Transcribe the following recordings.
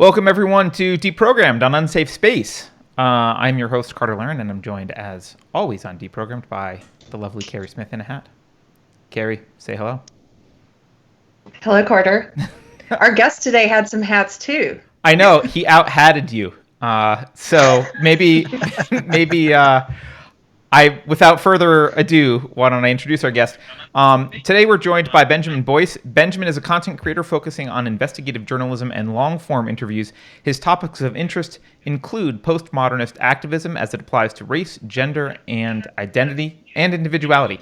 Welcome, everyone, to Deprogrammed on Unsafe Space. I'm your host, Carter Learn, and I'm joined, as always, on Deprogrammed by the lovely Keri Smith in a hat. Keri, say hello. Hello, Carter. Our guest today had some hats, too. I know. He out-hatted you. So maybe without further ado, why don't I introduce our guest? Today we're joined by Benjamin Boyce. Benjamin is a content creator focusing on investigative journalism and long-form interviews. His topics of interest include postmodernist activism as it applies to race, gender, and identity, and individuality.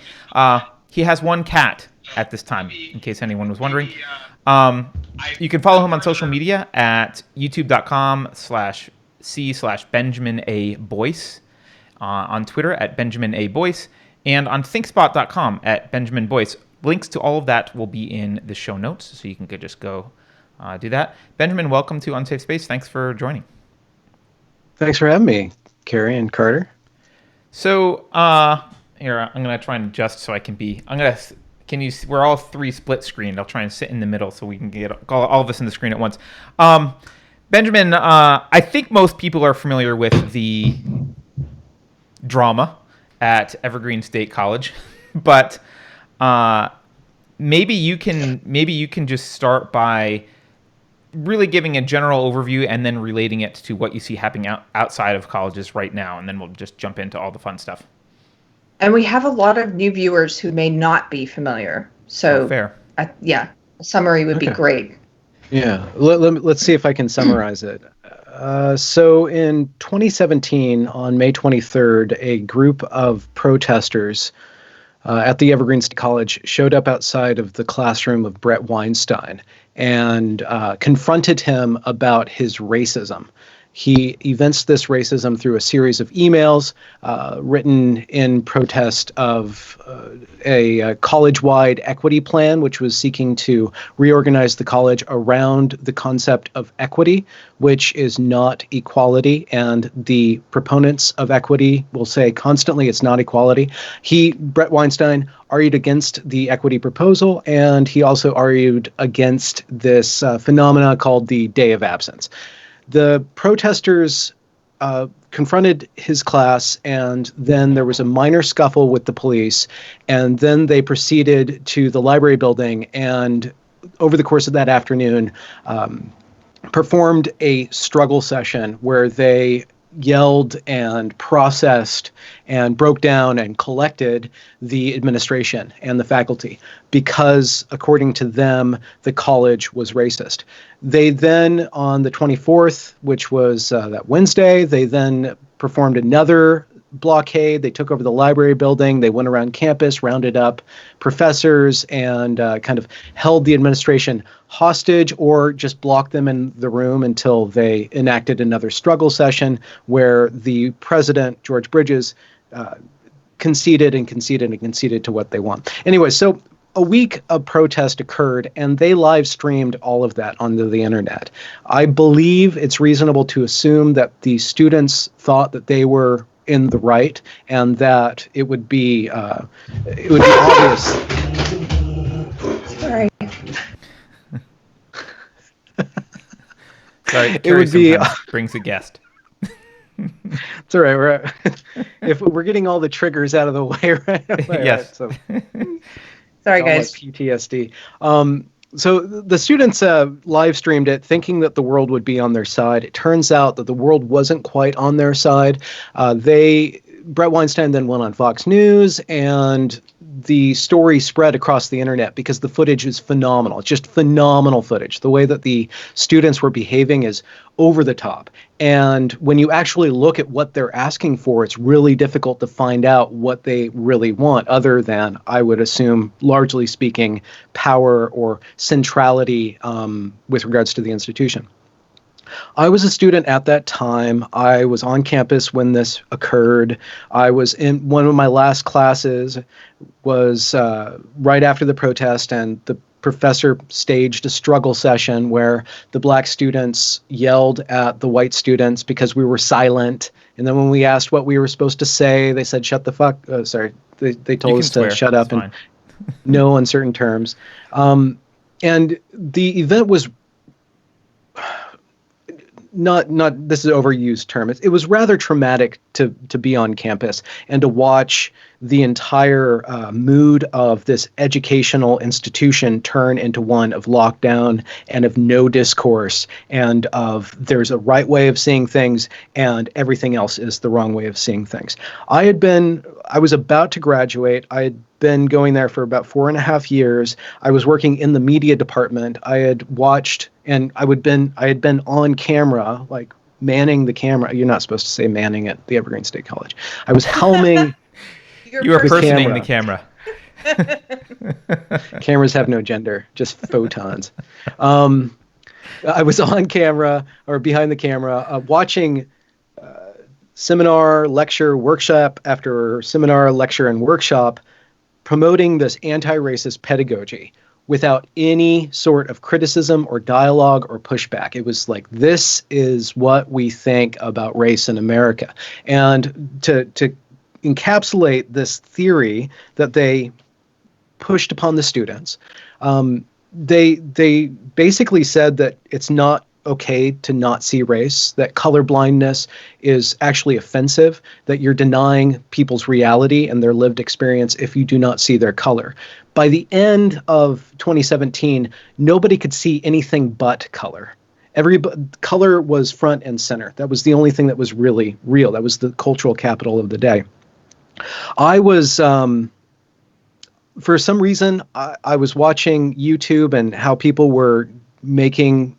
He has one cat at this time, in case anyone was wondering. You can follow him on social media at youtube.com/c/Benjamin A. Boyce. On Twitter at Benjamin A. Boyce, and on thinkspot.com at Benjamin Boyce. Links to all of that will be in the show notes, so you can just go do that. Benjamin, welcome to Unsafe Space. Thanks for joining. Thanks for having me, Keri and Carter. So here, I'm going to try and adjust so I can be... we're all three split screened. I'll try and sit in the middle so we can get all of us in the screen at once. Benjamin, I think most people are familiar with the drama at Evergreen State College, but maybe you can just start by really giving a general overview and then relating it to what you see happening outside of colleges right now, and then we'll just jump into all the fun stuff. And we have a lot of new viewers who may not be familiar, so fair. A summary would be great. Yeah, let's see if I can summarize it. So in 2017, on May 23rd, a group of protesters at the Evergreen College showed up outside of the classroom of Bret Weinstein and confronted him about his racism. He evinced this racism through a series of emails written in protest of a college-wide equity plan, which was seeking to reorganize the college around the concept of equity, which is not equality. And the proponents of equity will say constantly it's not equality. Bret Weinstein, argued against the equity proposal, and he also argued against this phenomena called the Day of Absence. The protesters confronted his class, and then there was a minor scuffle with the police, and then they proceeded to the library building, and over the course of that afternoon, performed a struggle session where they yelled and processed and broke down and collected the administration and the faculty because, according to them, the college was racist. They then, on the 24th, which was that Wednesday, they then performed another blockade. They took over the library building. They went around campus, rounded up professors, and kind of held the administration hostage or just blocked them in the room until they enacted another struggle session where the president, George Bridges, conceded to what they want. Anyway, so a week of protest occurred, and they live streamed all of that onto the internet. I believe it's reasonable to assume that the students thought that they were in the right, and that it would be obvious. Sorry. Sorry, Keri sometimes brings a guest. It's all right. If we're getting all the triggers out of the way, right? Yes. So, sorry, guys. PTSD. So the students live streamed it, thinking that the world would be on their side. It turns out that the world wasn't quite on their side. Bret Weinstein then went on Fox News, and the story spread across the internet because the footage is phenomenal. It's just phenomenal footage. The way that the students were behaving is over the top. And when you actually look at what they're asking for, it's really difficult to find out what they really want, other than, I would assume, largely speaking, power or centrality with regards to the institution. I was a student at that time. I was on campus when this occurred. I was in one of my last classes was right after the protest, and the professor staged a struggle session where the black students yelled at the white students because we were silent. And then when we asked what we were supposed to say, they said, shut the fuck. They told us to shut up in no uncertain terms. And the event was not this is an overused term. It was rather traumatic to be on campus and to watch the entire mood of this educational institution turn into one of lockdown and of no discourse and of there's a right way of seeing things and everything else is the wrong way of seeing things. I was about to graduate. I had been going there for about 4.5 years. I was working in the media department. I had watched and I had been on camera, like manning the camera. You're not supposed to say manning at the Evergreen State College. I was helming. You were personing the camera. Cameras have no gender, just photons. I was on camera or behind the camera watching seminar, lecture, workshop after seminar, lecture, and workshop promoting this anti-racist pedagogy without any sort of criticism or dialogue or pushback. It was like, this is what we think about race in America. And to encapsulate this theory that they pushed upon the students, they basically said that it's not okay to not see race, that colorblindness is actually offensive, that you're denying people's reality and their lived experience if you do not see their color. By the end of 2017, nobody could see anything but color. Color was front and center. That was the only thing that was really real. That was the cultural capital of the day. I was, for some reason, I was watching YouTube and how people were making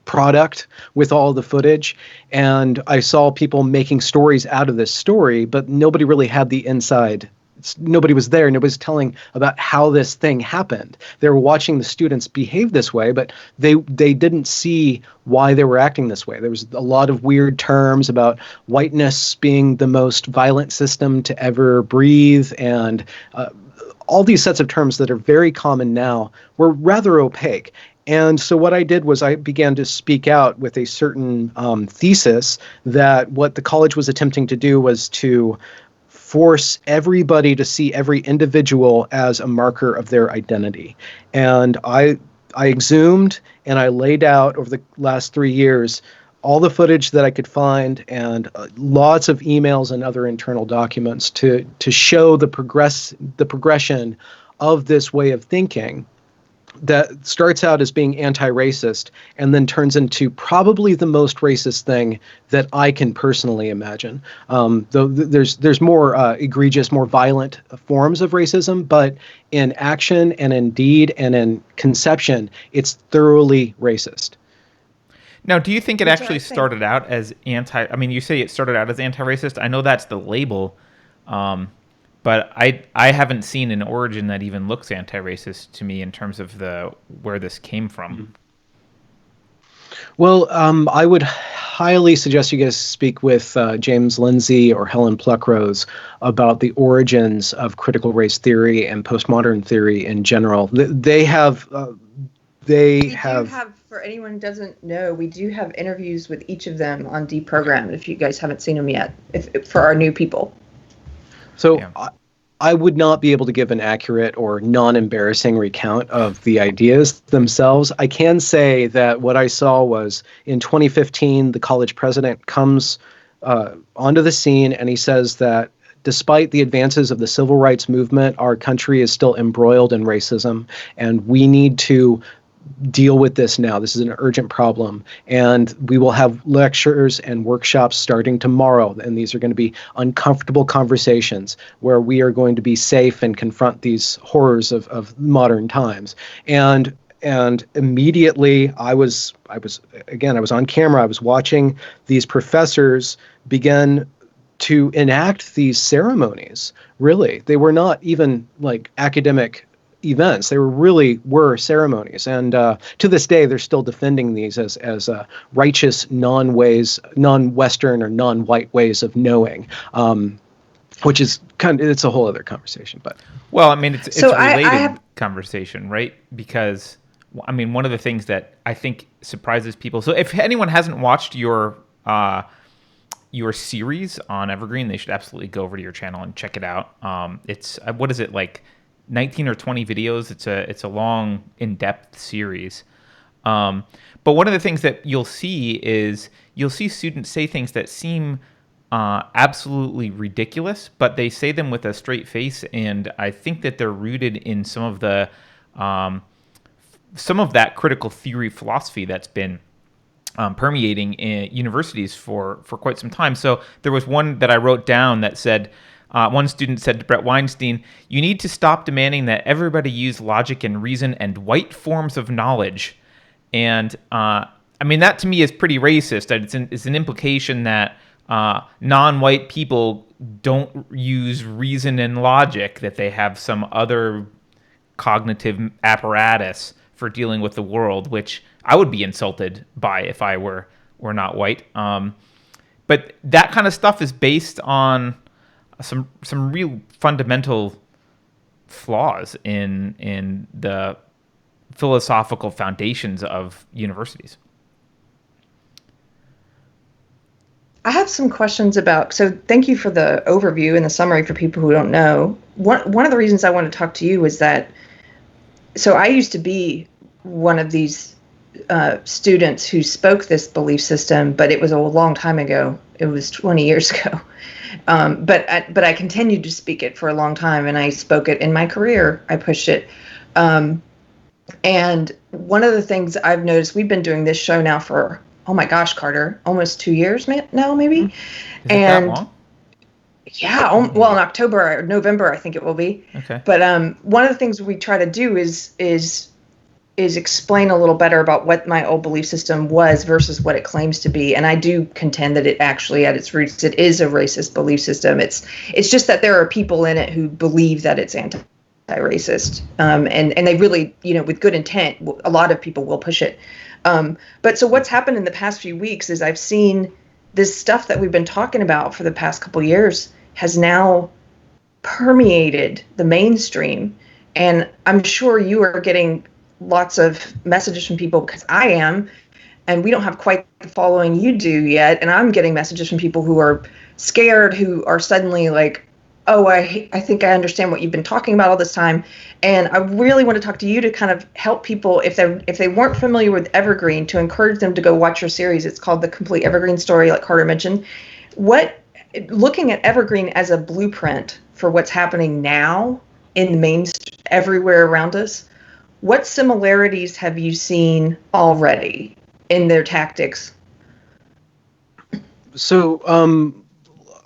product with all the footage, and I saw people making stories out of this story, but nobody really had the inside. Nobody was there. Nobody was telling about how this thing happened. They were watching the students behave this way, but they didn't see why they were acting this way. There was a lot of weird terms about whiteness being the most violent system to ever breathe, and all these sets of terms that are very common now were rather opaque. And so what I did was I began to speak out with a certain thesis that what the college was attempting to do was to force everybody to see every individual as a marker of their identity. And I exhumed and I laid out over the last 3 years all the footage that I could find and lots of emails and other internal documents to show the progression of this way of thinking that starts out as being anti-racist and then turns into probably the most racist thing that I can personally imagine. Though there's more egregious, more violent forms of racism, but in action and in deed and in conception, it's thoroughly racist. Now, do you think it actually started out as I mean, you say it started out as anti-racist. I know that's the label, but I haven't seen an origin that even looks anti-racist to me in terms of where this came from. Well, I would highly suggest you guys speak with James Lindsay or Helen Pluckrose about the origins of critical race theory and postmodern theory in general. They have. For anyone who doesn't know, we do have interviews with each of them on Deprogrammed. If you guys haven't seen them yet, for our new people. So yeah. I would not be able to give an accurate or non-embarrassing recount of the ideas themselves. I can say that what I saw was in 2015, the college president comes onto the scene and he says that despite the advances of the civil rights movement, our country is still embroiled in racism, and we need to deal with this now. This is an urgent problem. And we will have lectures and workshops starting tomorrow. And these are going to be uncomfortable conversations where we are going to be safe and confront these horrors of modern times. And immediately I was on camera. I was watching these professors begin to enact these ceremonies. Really, they were not even like academic events. They were ceremonies, and to this day, they're still defending these as righteous non-Western or non-white ways of knowing, which is it's a whole other conversation. But well, I mean, it's a related conversation, right? Because I mean, one of the things that I think surprises people. So, if anyone hasn't watched your series on Evergreen, they should absolutely go over to your channel and check it out. It's what is it like? 19 or 20 videos. It's a long, in-depth series. But one of the things that you'll see students say things that seem absolutely ridiculous, but they say them with a straight face, and I think that they're rooted in some of that critical theory philosophy that's been permeating in universities for quite some time. So there was one that I wrote down that said, one student said to Brett Weinstein, "You need to stop demanding that everybody use logic and reason and white forms of knowledge." And that to me is pretty racist. It's an implication that non-white people don't use reason and logic, that they have some other cognitive apparatus for dealing with the world, which I would be insulted by if I were not white. But that kind of stuff is based on some real fundamental flaws in the philosophical foundations of universities. I have some questions so thank you for the overview and the summary for people who don't know. One of the reasons I want to talk to you is that, so I used to be one of these students who spoke this belief system, but it was a long time ago. It was 20 years ago. But I continued to speak it for a long time, and I spoke it in my career. I pushed it. And one of the things I've noticed, we've been doing this show now for, oh my gosh, Carter, almost 2 years now, maybe. Is it that long? Yeah, well, in October or November, I think it will be. Okay. But one of the things we try to do is explain a little better about what my old belief system was versus what it claims to be. And I do contend that it actually, at its roots, it is a racist belief system. It's just that there are people in it who believe that it's anti-racist, and they really, with good intent, a lot of people will push it. But so what's happened in the past few weeks is I've seen this stuff that we've been talking about for the past couple years has now permeated the mainstream. And I'm sure you are getting lots of messages from people, because I am, and we don't have quite the following you do yet. And I'm getting messages from people who are scared, who are suddenly like, oh, I think I understand what you've been talking about all this time. And I really want to talk to you to kind of help people, if they weren't familiar with Evergreen, to encourage them to go watch your series. It's called The Complete Evergreen Story, like Carter mentioned. Looking at Evergreen as a blueprint for what's happening now in the mainstream, everywhere around us, what similarities have you seen already in their tactics? So I'm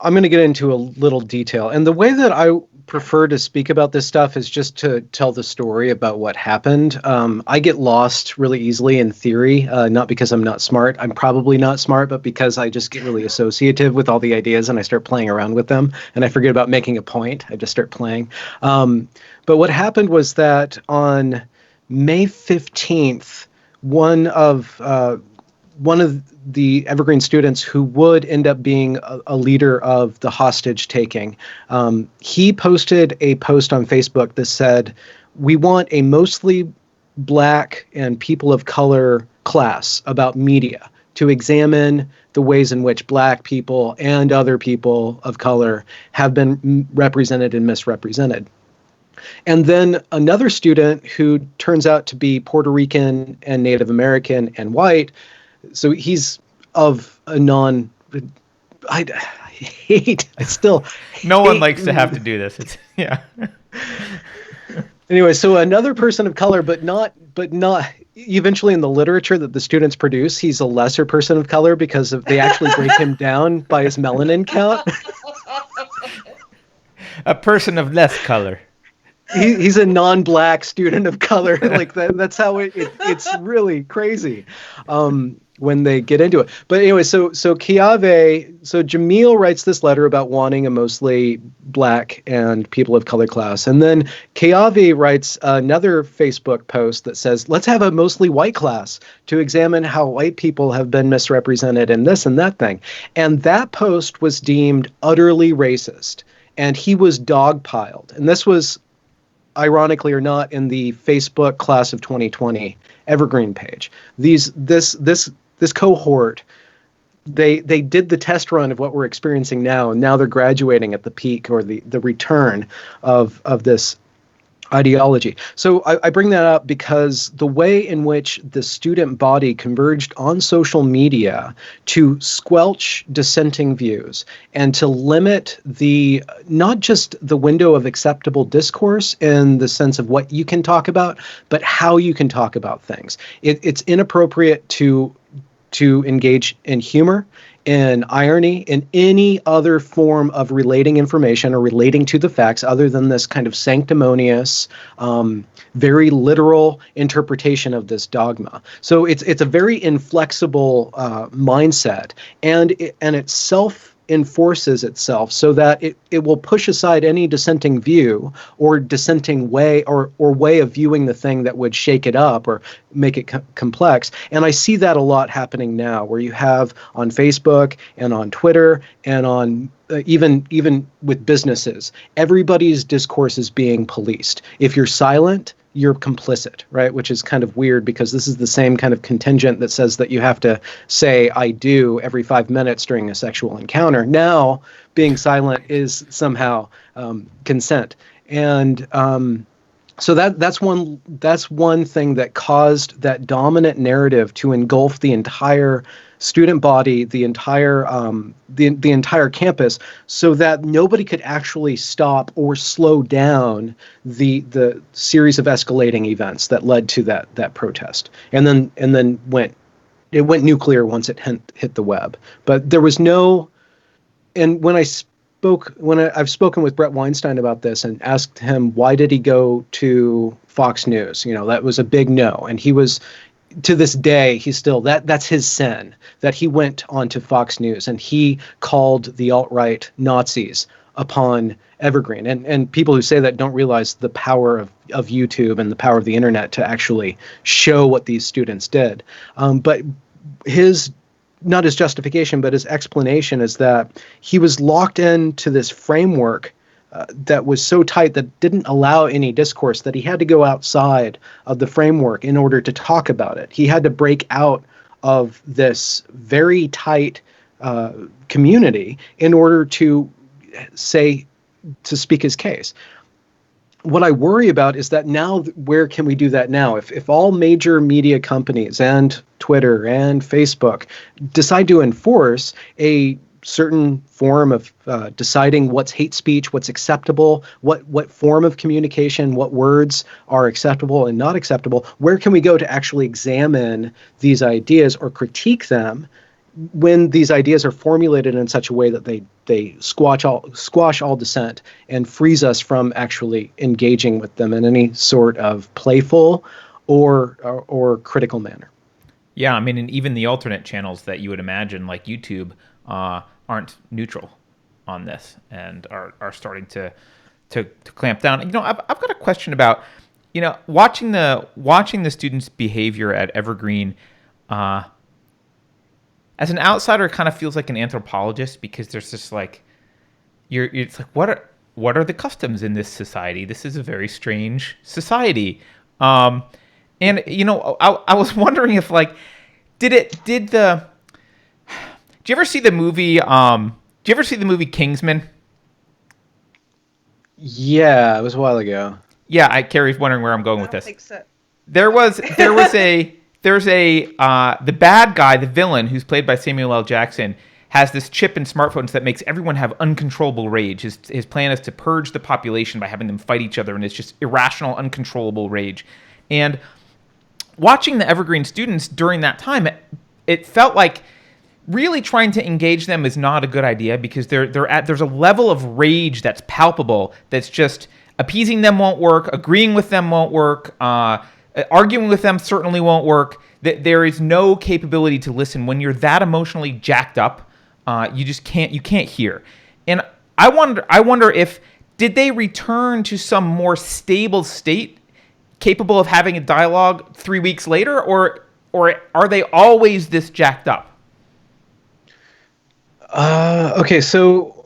going to get into a little detail. And the way that I prefer to speak about this stuff is just to tell the story about what happened. I get lost really easily in theory, not because I'm not smart. I'm probably not smart, but because I just get really associative with all the ideas and I start playing around with them and I forget about making a point. I just start playing. But what happened was that on May 15th, one of the Evergreen students who would end up being a leader of the hostage taking, he posted a post on Facebook that said, "We want a mostly Black and people of color class about media to examine the ways in which Black people and other people of color have been represented and misrepresented." And then another student who turns out to be Puerto Rican and Native American and white, so he's of a I still no one likes to have to do this. It's yeah. Anyway, so another person of color, but not eventually in the literature that the students produce, he's a lesser person of color because they actually break him down by his melanin count. A person of less color. He's a non-Black student of color. Like that's how it's really crazy when they get into it. But anyway, so Jamil writes this letter about wanting a mostly Black and people of color class. And then Keavi writes another Facebook post that says, let's have a mostly white class to examine how white people have been misrepresented in this and that thing. And that post was deemed utterly racist. And he was dogpiled. And this was, ironically or not, in the Facebook class of 2020 Evergreen page. This cohort, they did the test run of what we're experiencing now, and now they're graduating at the peak or the return of this ideology. So I bring that up because the way in which the student body converged on social media to squelch dissenting views and to limit not just the window of acceptable discourse in the sense of what you can talk about, but how you can talk about things. It's inappropriate to engage in humor, in irony, in any other form of relating information or relating to the facts other than this kind of sanctimonious, very literal interpretation of this dogma. So it's a very inflexible mindset, and it self-enforces itself so that it will push aside any dissenting view or dissenting way or way of viewing the thing that would shake it up or make it complex. And I see that a lot happening now, where you have on Facebook and on Twitter and on even with businesses, everybody's discourse is being policed. If you're silent, you're complicit, right? Which is kind of weird because this is the same kind of contingent that says that you have to say "I do" every 5 minutes during a sexual encounter. Now, being silent is somehow consent, and so that's one thing that caused that dominant narrative to engulf the entire student body, the entire the entire campus, so that nobody could actually stop or slow down the series of escalating events that led to that protest, and then went nuclear once it hit the web. But there was no, and I've spoken with Brett Weinstein about this and asked him why did he go to Fox News? That was a big no, and he was, to this day, he's still that's his sin, that he went onto Fox News and he called the alt-right Nazis upon Evergreen. And people who say that don't realize the power of YouTube and the power of the internet to actually show what these students did. But not his justification, but his explanation is that he was locked into this framework that was so tight that didn't allow any discourse, that he had to go outside of the framework in order to talk about it. He had to break out of this very tight community in order to speak his case. What I worry about is that now, where can we do that now? If all major media companies and Twitter and Facebook decide to enforce a certain form of deciding what's hate speech, what's acceptable, what form of communication, what words are acceptable and not acceptable, where can we go to actually examine these ideas or critique them when these ideas are formulated in such a way that they squash all dissent and frees us from actually engaging with them in any sort of playful or critical manner? Yeah, I mean, and even the alternate channels that you would imagine, like YouTube, aren't neutral on this and are starting to clamp down. I've got a question about, watching the students' behavior at Evergreen. As an outsider, it kind of feels like an anthropologist, because there's just like, it's like, what are the customs in this society? This is a very strange society. And I was wondering if, like, did you ever see the movie? Do you ever see the movie Kingsman? Yeah, it was a while ago. Yeah, Keri's wondering where I'm going with this. I don't think so. There's the bad guy, the villain, who's played by Samuel L. Jackson, has this chip in smartphones that makes everyone have uncontrollable rage. His plan is to purge the population by having them fight each other, and it's just irrational, uncontrollable rage. And watching the Evergreen students during that time, it felt like really trying to engage them is not a good idea, because there's a level of rage that's palpable, that's just appeasing them won't work, agreeing with them won't work, arguing with them certainly won't work. There is no capability to listen when you're that emotionally jacked up. You can't hear. And I wonder if, did they return to some more stable state, capable of having a dialogue 3 weeks later, or are they always this jacked up? Okay, so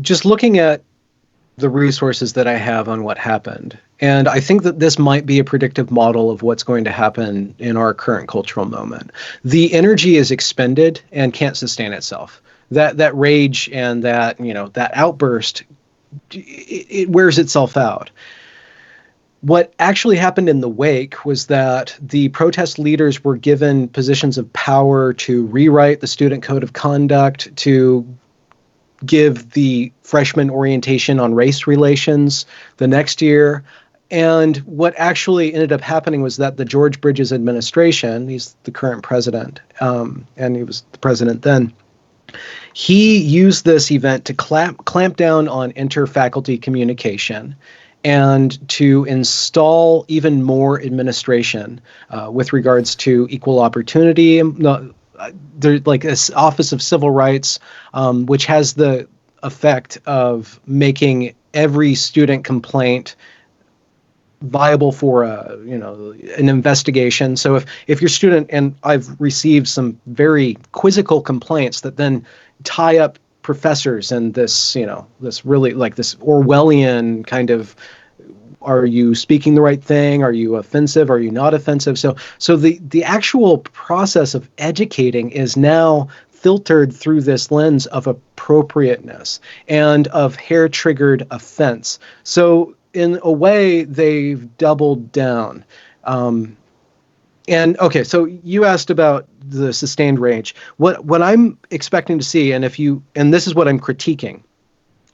just looking at the resources that I have on what happened, and I think that this might be a predictive model of what's going to happen in our current cultural moment. The energy is expended and can't sustain itself. That rage and that outburst, it wears itself out. What actually happened in the wake was that the protest leaders were given positions of power to rewrite the student code of conduct, to give the freshman orientation on race relations the next year. And what actually ended up happening was that the George Bridges administration, he's the current president, and he was the president then, he used this event to clamp down on inter-faculty communication and to install even more administration with regards to equal opportunity. There's like this Office of Civil Rights, which has the effect of making every student complaint viable for an investigation. So if your student, and I've received some very quizzical complaints that then tie up professors and this really like this Orwellian kind of, are you speaking the right thing? Are you offensive? Are you not offensive? So the actual process of educating is now filtered through this lens of appropriateness and of hair-triggered offense. So in a way, they've doubled down. And okay, so you asked about the sustained range. What I'm expecting to see, and this is what I'm critiquing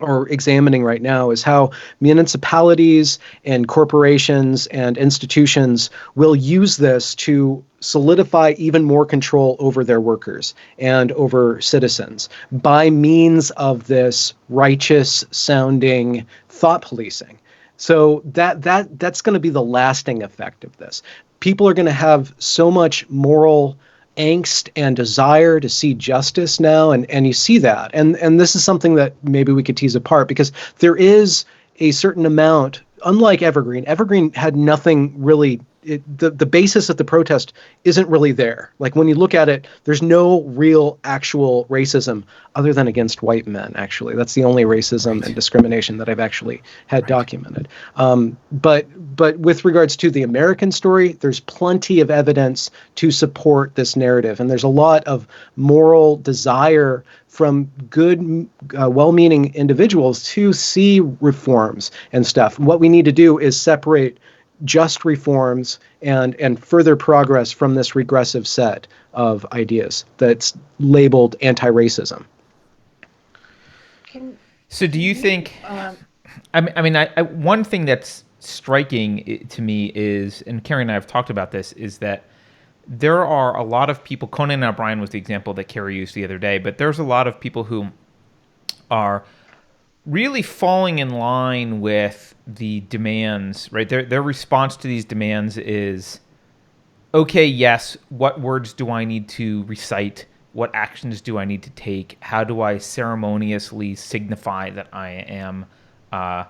or examining right now, is how municipalities and corporations and institutions will use this to solidify even more control over their workers and over citizens by means of this righteous sounding thought policing. So that's going to be the lasting effect of this. People are going to have so much moral angst and desire to see justice now, and you see that. And this is something that maybe we could tease apart, because there is a certain amount, unlike Evergreen had nothing really, the basis of the protest isn't really there. Like when you look at it, there's no real actual racism other than against white men, actually. That's the only racism and discrimination that I've actually had documented. But with regards to the American story, there's plenty of evidence to support this narrative. And there's a lot of moral desire from good, well-meaning individuals to see reforms and stuff. What we need to do is separate just reforms and further progress from this regressive set of ideas that's labeled anti-racism. So do you think, one thing that's striking to me is, and Keri and I have talked about this, is that there are a lot of people, Conan O'Brien was the example that Keri used the other day, but there's a lot of people who are really falling in line with the demands, right? Their response to these demands is, okay, yes, what words do I need to recite? What actions do I need to take? How do I ceremoniously signify that I am I'm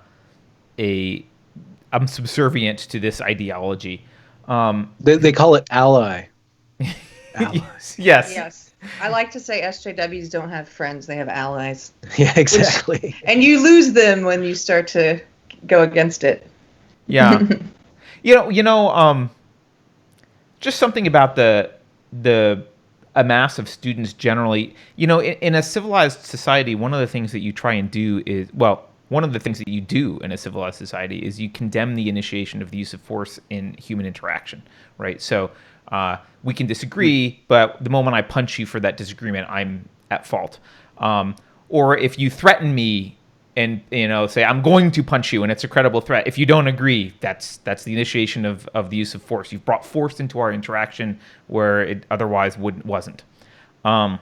subservient to this ideology? They call it ally. Yes. I like to say SJWs don't have friends; they have allies. Yeah, exactly. And you lose them when you start to go against it. Yeah. Just something about a mass of students generally. In a civilized society, one of the things that you try and do is, one of the things that you do in a civilized society is you condemn the initiation of the use of force in human interaction, right? So we can disagree, but the moment I punch you for that disagreement, I'm at fault. Or if you threaten me and say I'm going to punch you, and it's a credible threat, if you don't agree, that's the initiation of the use of force. You've brought force into our interaction where it otherwise wasn't. And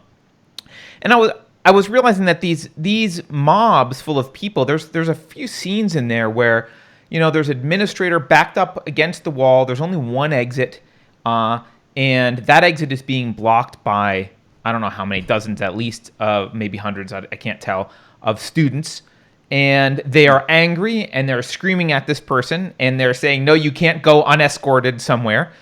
I was realizing that these mobs full of people, there's a few scenes in there where there's an administrator backed up against the wall. There's only one exit. And that exit is being blocked by, I don't know how many, dozens at least, maybe hundreds, I can't tell, of students. And they are angry and they're screaming at this person and they're saying, no, you can't go unescorted somewhere.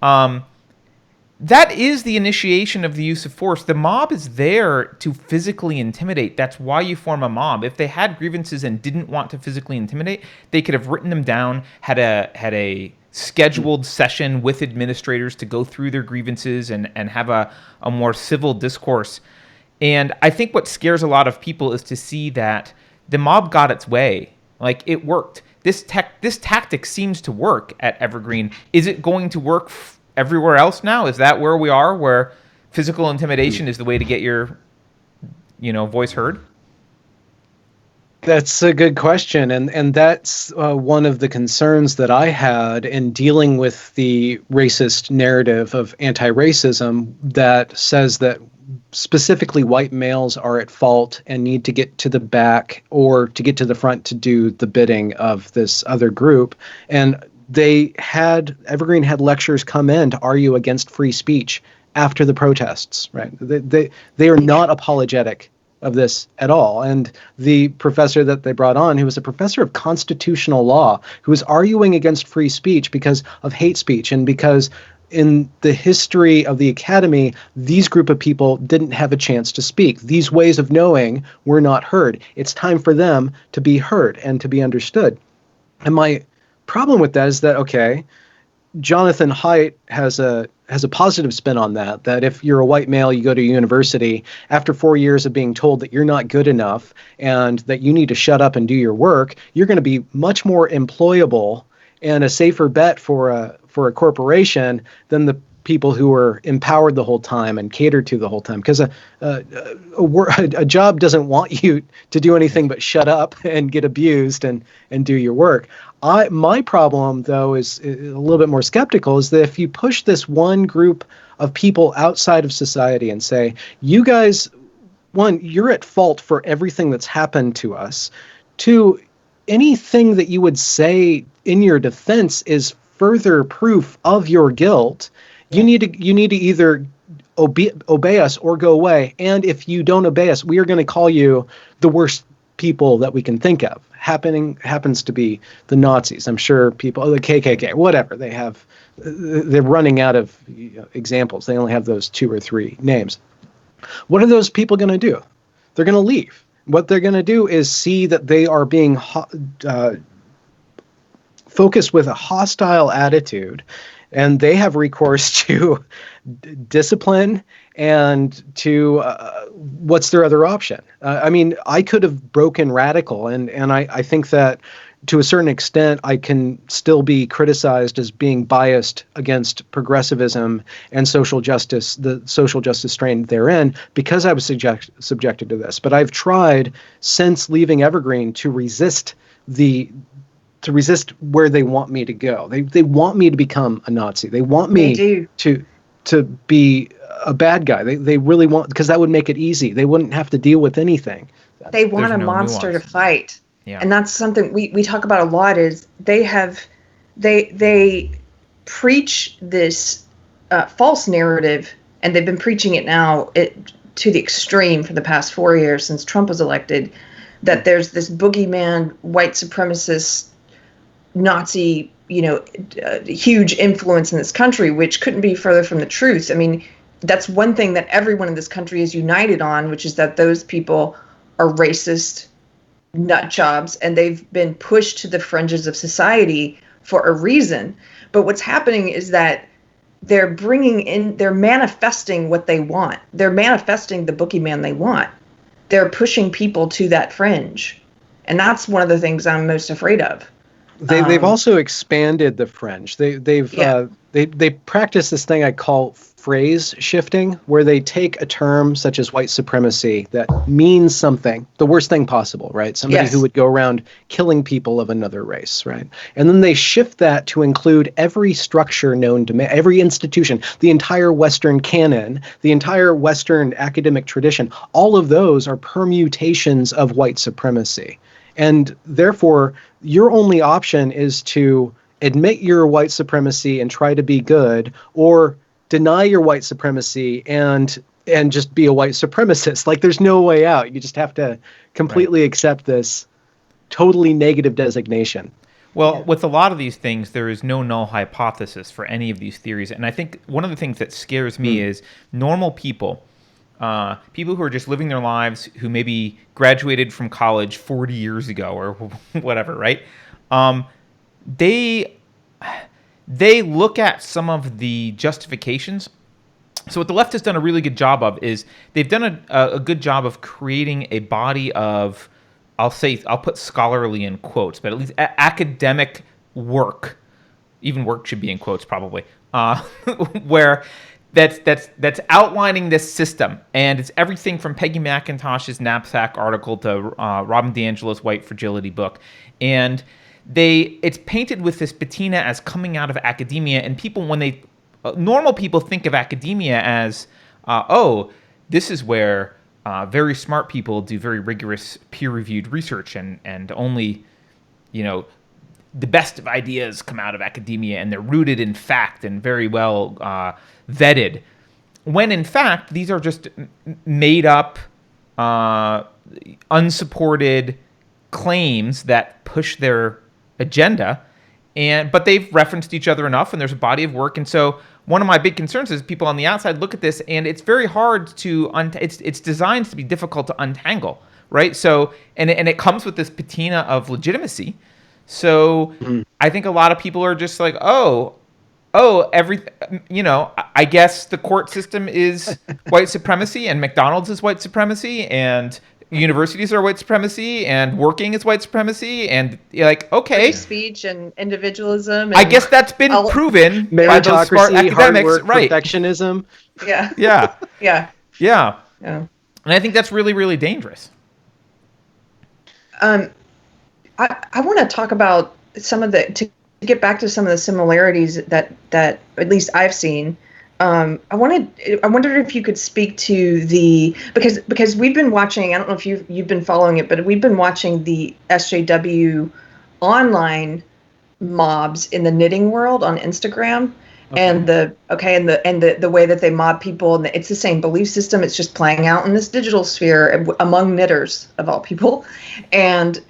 That is the initiation of the use of force. The mob is there to physically intimidate. That's why you form a mob. If they had grievances and didn't want to physically intimidate, they could have written them down, had a scheduled session with administrators to go through their grievances and have a more civil discourse. And I think what scares a lot of people is to see that the mob got its way. Like, it worked. this tactic seems to work at Evergreen. Is it going to work everywhere else now? Is that where we are, where physical intimidation is the way to get your, voice heard? That's a good question, and that's one of the concerns that I had in dealing with the racist narrative of anti-racism that says that specifically white males are at fault and need to get to the back or to get to the front to do the bidding of this other group. And Evergreen had lecturers come in to argue against free speech after the protests, right? They are not apologetic of this at all. And the professor that they brought on, who was a professor of constitutional law, who was arguing against free speech because of hate speech and because in the history of the academy, these group of people didn't have a chance to speak. These ways of knowing were not heard. It's time for them to be heard and to be understood. And my problem with that is that, okay, Jonathan Haidt has a positive spin on that if you're a white male, you go to university, after 4 years of being told that you're not good enough and that you need to shut up and do your work, you're going to be much more employable and a safer bet for a corporation than the people who were empowered the whole time and catered to the whole time. Because a job doesn't want you to do anything but shut up and get abused and do your work. My problem, though, is a little bit more skeptical, is that if you push this one group of people outside of society and say, you guys, one, you're at fault for everything that's happened to us. Two, anything that you would say in your defense is further proof of your guilt. You need to either obey us or go away. And if you don't obey us, we are going to call you the worst people that we can think of. Happens to be the Nazis. I'm sure people, the KKK, whatever, they're running out of examples. They only have those 2 or 3 names. What are those people going to do? They're going to leave. What they're going to do is see that they are being focused with a hostile attitude, and they have recourse to discipline and to what's their other option? I could have broken radical, and I think that to a certain extent I can still be criticized as being biased against progressivism and social justice, the social justice strain therein, because I was subjected to this. But I've tried since leaving Evergreen to resist where they want me to go. They want me to become a Nazi. They want me to be a bad guy. They really want, because that would make it easy. They wouldn't have to deal with anything. They want a monster to fight. Yeah. And that's something we talk about a lot, is they preach this false narrative, and they've been preaching it now to the extreme for the past 4 years since Trump was elected, that there's this boogeyman, white supremacist, Nazi, huge influence in this country, which couldn't be further from the truth. I mean, that's one thing that everyone in this country is united on, which is that those people are racist nut jobs, and they've been pushed to the fringes of society for a reason. But what's happening is that they're manifesting what they want. They're manifesting the boogeyman they want. They're pushing people to that fringe. And that's one of the things I'm most afraid of. They've also expanded the fringe. They practice this thing I call phrase shifting, where they take a term such as white supremacy that means something, the worst thing possible, right? Somebody who would go around killing people of another race, right? And then they shift that to include every structure known to man, every institution, the entire Western canon, the entire Western academic tradition. All of those are permutations of white supremacy. And therefore, your only option is to admit your white supremacy and try to be good, or deny your white supremacy and just be a white supremacist. Like, there's no way out. You just have to completely accept this totally negative designation. Well, with a lot of these things, there is no null hypothesis for any of these theories. And I think one of the things that scares me is normal people, people who are just living their lives, who maybe graduated from college 40 years ago or whatever, right? They look at some of the justifications. So what the left has done a really good job of is they've done a good job of creating a body of I'll put scholarly in quotes, but at least academic work, even work should be in quotes probably, where that's outlining this system, and it's everything from Peggy McIntosh's Knapsack article to Robin DiAngelo's White Fragility book, and it's painted with this patina as coming out of academia, and people, when normal people think of academia as this is where very smart people do very rigorous peer-reviewed research, and only the best of ideas come out of academia, and they're rooted in fact and very well vetted, when in fact these are just made up, unsupported claims that push their agenda, but they've referenced each other enough, and there's a body of work. And so one of my big concerns is people on the outside look at this, and it's very hard to it's designed to be difficult to untangle, right? So and it comes with this patina of legitimacy. So I think a lot of people are just like, I guess the court system is white supremacy, and McDonald's is white supremacy, and universities are white supremacy, and working is white supremacy, and you're like, okay, free speech and individualism. And I guess that's been proven by those smart meritocracy, hard academics, work, right? perfectionism. Yeah. Yeah. And I think that's really, really dangerous. I want to talk about to get back to some of the similarities that at least I've seen. I wondered if you could speak to because we've been watching, I don't know if you've been following it, but we've been watching the SJW online mobs in the knitting world on Instagram. Okay. And the way that they mob people, and it's the same belief system. It's just playing out in this digital sphere among knitters of all people. And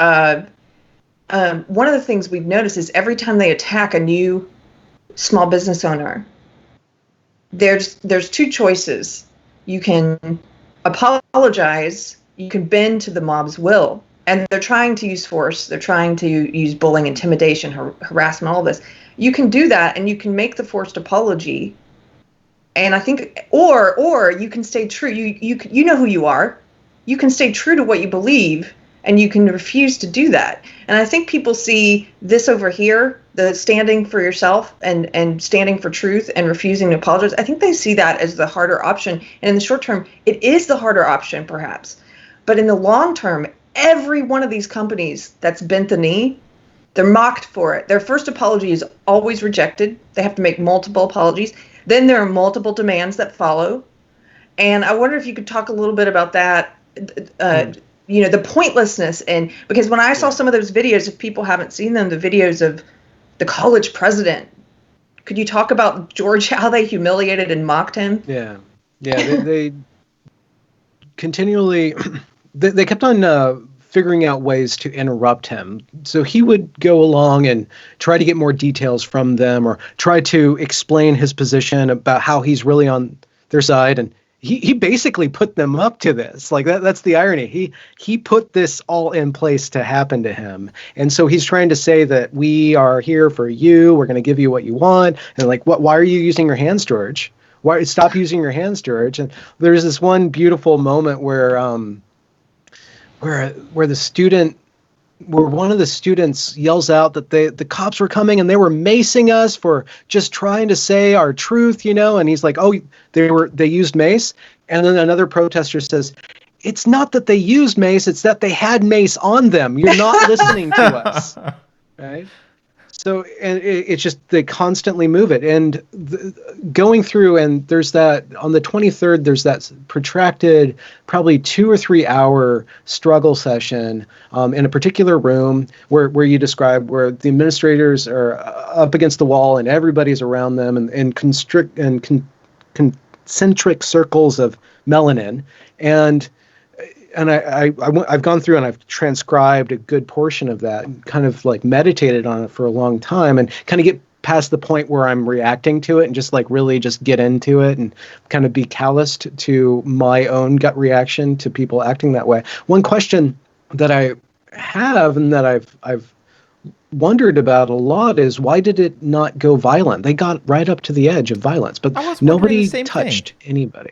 one of the things we've noticed is every time they attack a new small business owner, there's two choices. You can apologize, you can bend to the mob's will, and they're trying to use force, they're trying to use bullying, intimidation, harassment, all this. You can do that, and you can make the forced apology. And I think, or you can stay true. You know who you are. You can stay true to what you believe, and you can refuse to do that. And I think people see this over here, the standing for yourself and standing for truth and refusing to apologize. I think they see that as the harder option. And in the short term, it is the harder option, perhaps. But in the long term, every one of these companies that's bent the knee, they're mocked for it. Their first apology is always rejected. They have to make multiple apologies. Then there are multiple demands that follow. And I wonder if you could talk a little bit about that, the pointlessness. And because when I saw some of those videos, if people haven't seen them, the videos of the college president, could you talk about George, how they humiliated and mocked him? Yeah. They continually, they kept on figuring out ways to interrupt him. So he would go along and try to get more details from them, or try to explain his position about how he's really on their side. And he basically put them up to this. Like that's the irony. He put this all in place to happen to him. And so he's trying to say that we are here for you. We're going to give you what you want. And like, why are you using your hands, George? Stop using your hands, George. And there's this one beautiful moment where one of the students yells out that the cops were coming and they were macing us for just trying to say our truth, and he's like, oh, they used mace. And then another protester says, it's not that they used mace, it's that they had mace on them. You're not listening to us. Right? So, and it's just, they constantly move it. And going through, and there's that, on the 23rd, there's that protracted, probably 2 or 3 hour struggle session in a particular room where you describe where the administrators are up against the wall and everybody's around them and concentric circles of melanin. And I've gone through and I've transcribed a good portion of that and kind of like meditated on it for a long time and kind of get past the point where I'm reacting to it and just like really just get into it and kind of be calloused to my own gut reaction to people acting that way. One question that I have and that I've wondered about a lot is, why did it not go violent? They got right up to the edge of violence, but nobody touched anybody.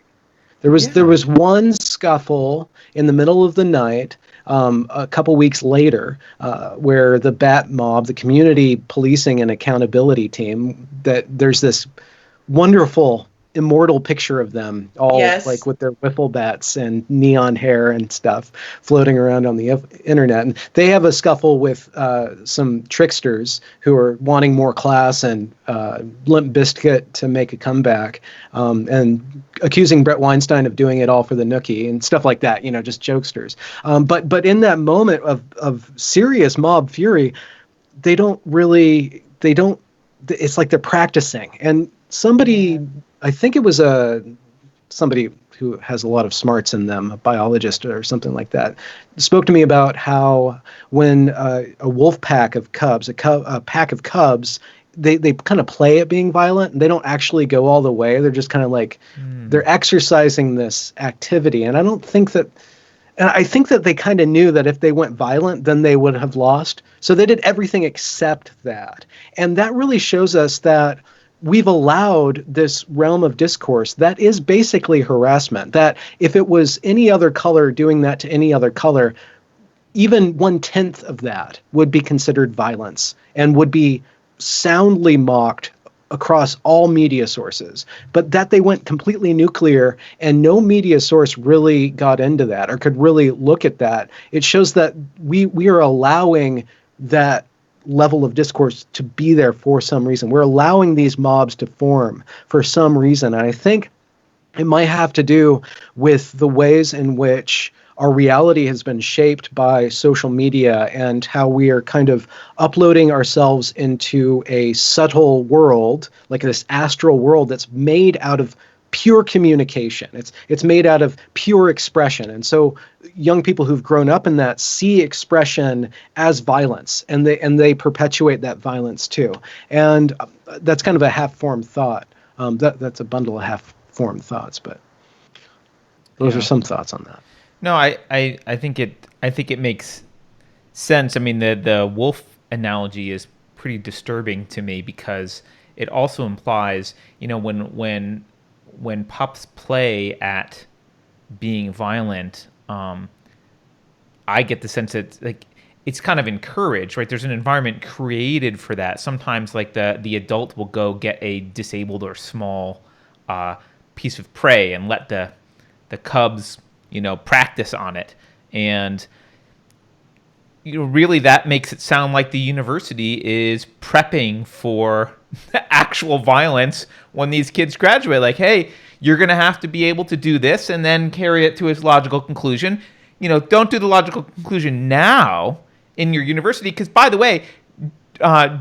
There was one scuffle in the middle of the night a couple weeks later, where the Bat Mob, the community policing and accountability team, that there's this wonderful immortal picture of them all Yes. like with their wiffle bats and neon hair and stuff floating around on the internet. And they have a scuffle with some tricksters who are wanting more class, and Limp Bizkit to make a comeback, and accusing Brett Weinstein of doing it all for the nookie and stuff like that, just jokesters. But in that moment of serious mob fury, it's like they're practicing. And somebody, I think it was somebody who has a lot of smarts in them, a biologist or something like that, spoke to me about how when a wolf pack of cubs, a pack of cubs, they kind of play at being violent, and they don't actually go all the way. They're just kind of like, they're exercising this activity. And I think that they kind of knew that if they went violent, then they would have lost. So they did everything except that. And that really shows us that we've allowed this realm of discourse that is basically harassment, that if it was any other color doing that to any other color, even 1/10 of that would be considered violence and would be soundly mocked across all media sources. But that they went completely nuclear and no media source really got into that or could really look at that, it shows that we are allowing that level of discourse to be there for some reason. We're allowing these mobs to form for some reason. And I think it might have to do with the ways in which our reality has been shaped by social media and how we are kind of uploading ourselves into a subtle world, like this astral world that's made out of pure communication. It's made out of pure expression. And so young people who've grown up in that see expression as violence, and they perpetuate that violence too. And that's kind of a half-formed thought. That's a bundle of half-formed thoughts, but those are some thoughts on that. No, I think it makes sense. I mean, the wolf analogy is pretty disturbing to me because it also implies, when pups play at being violent, I get the sense that it's kind of encouraged, right? There's an environment created for that. Sometimes like the adult will go get a disabled or small piece of prey and let the cubs, practice on it. And really that makes it sound like the university is prepping for actual violence when these kids graduate. Like, hey, you're going to have to be able to do this and then carry it to its logical conclusion. Don't do the logical conclusion now in your university. Because, by the way,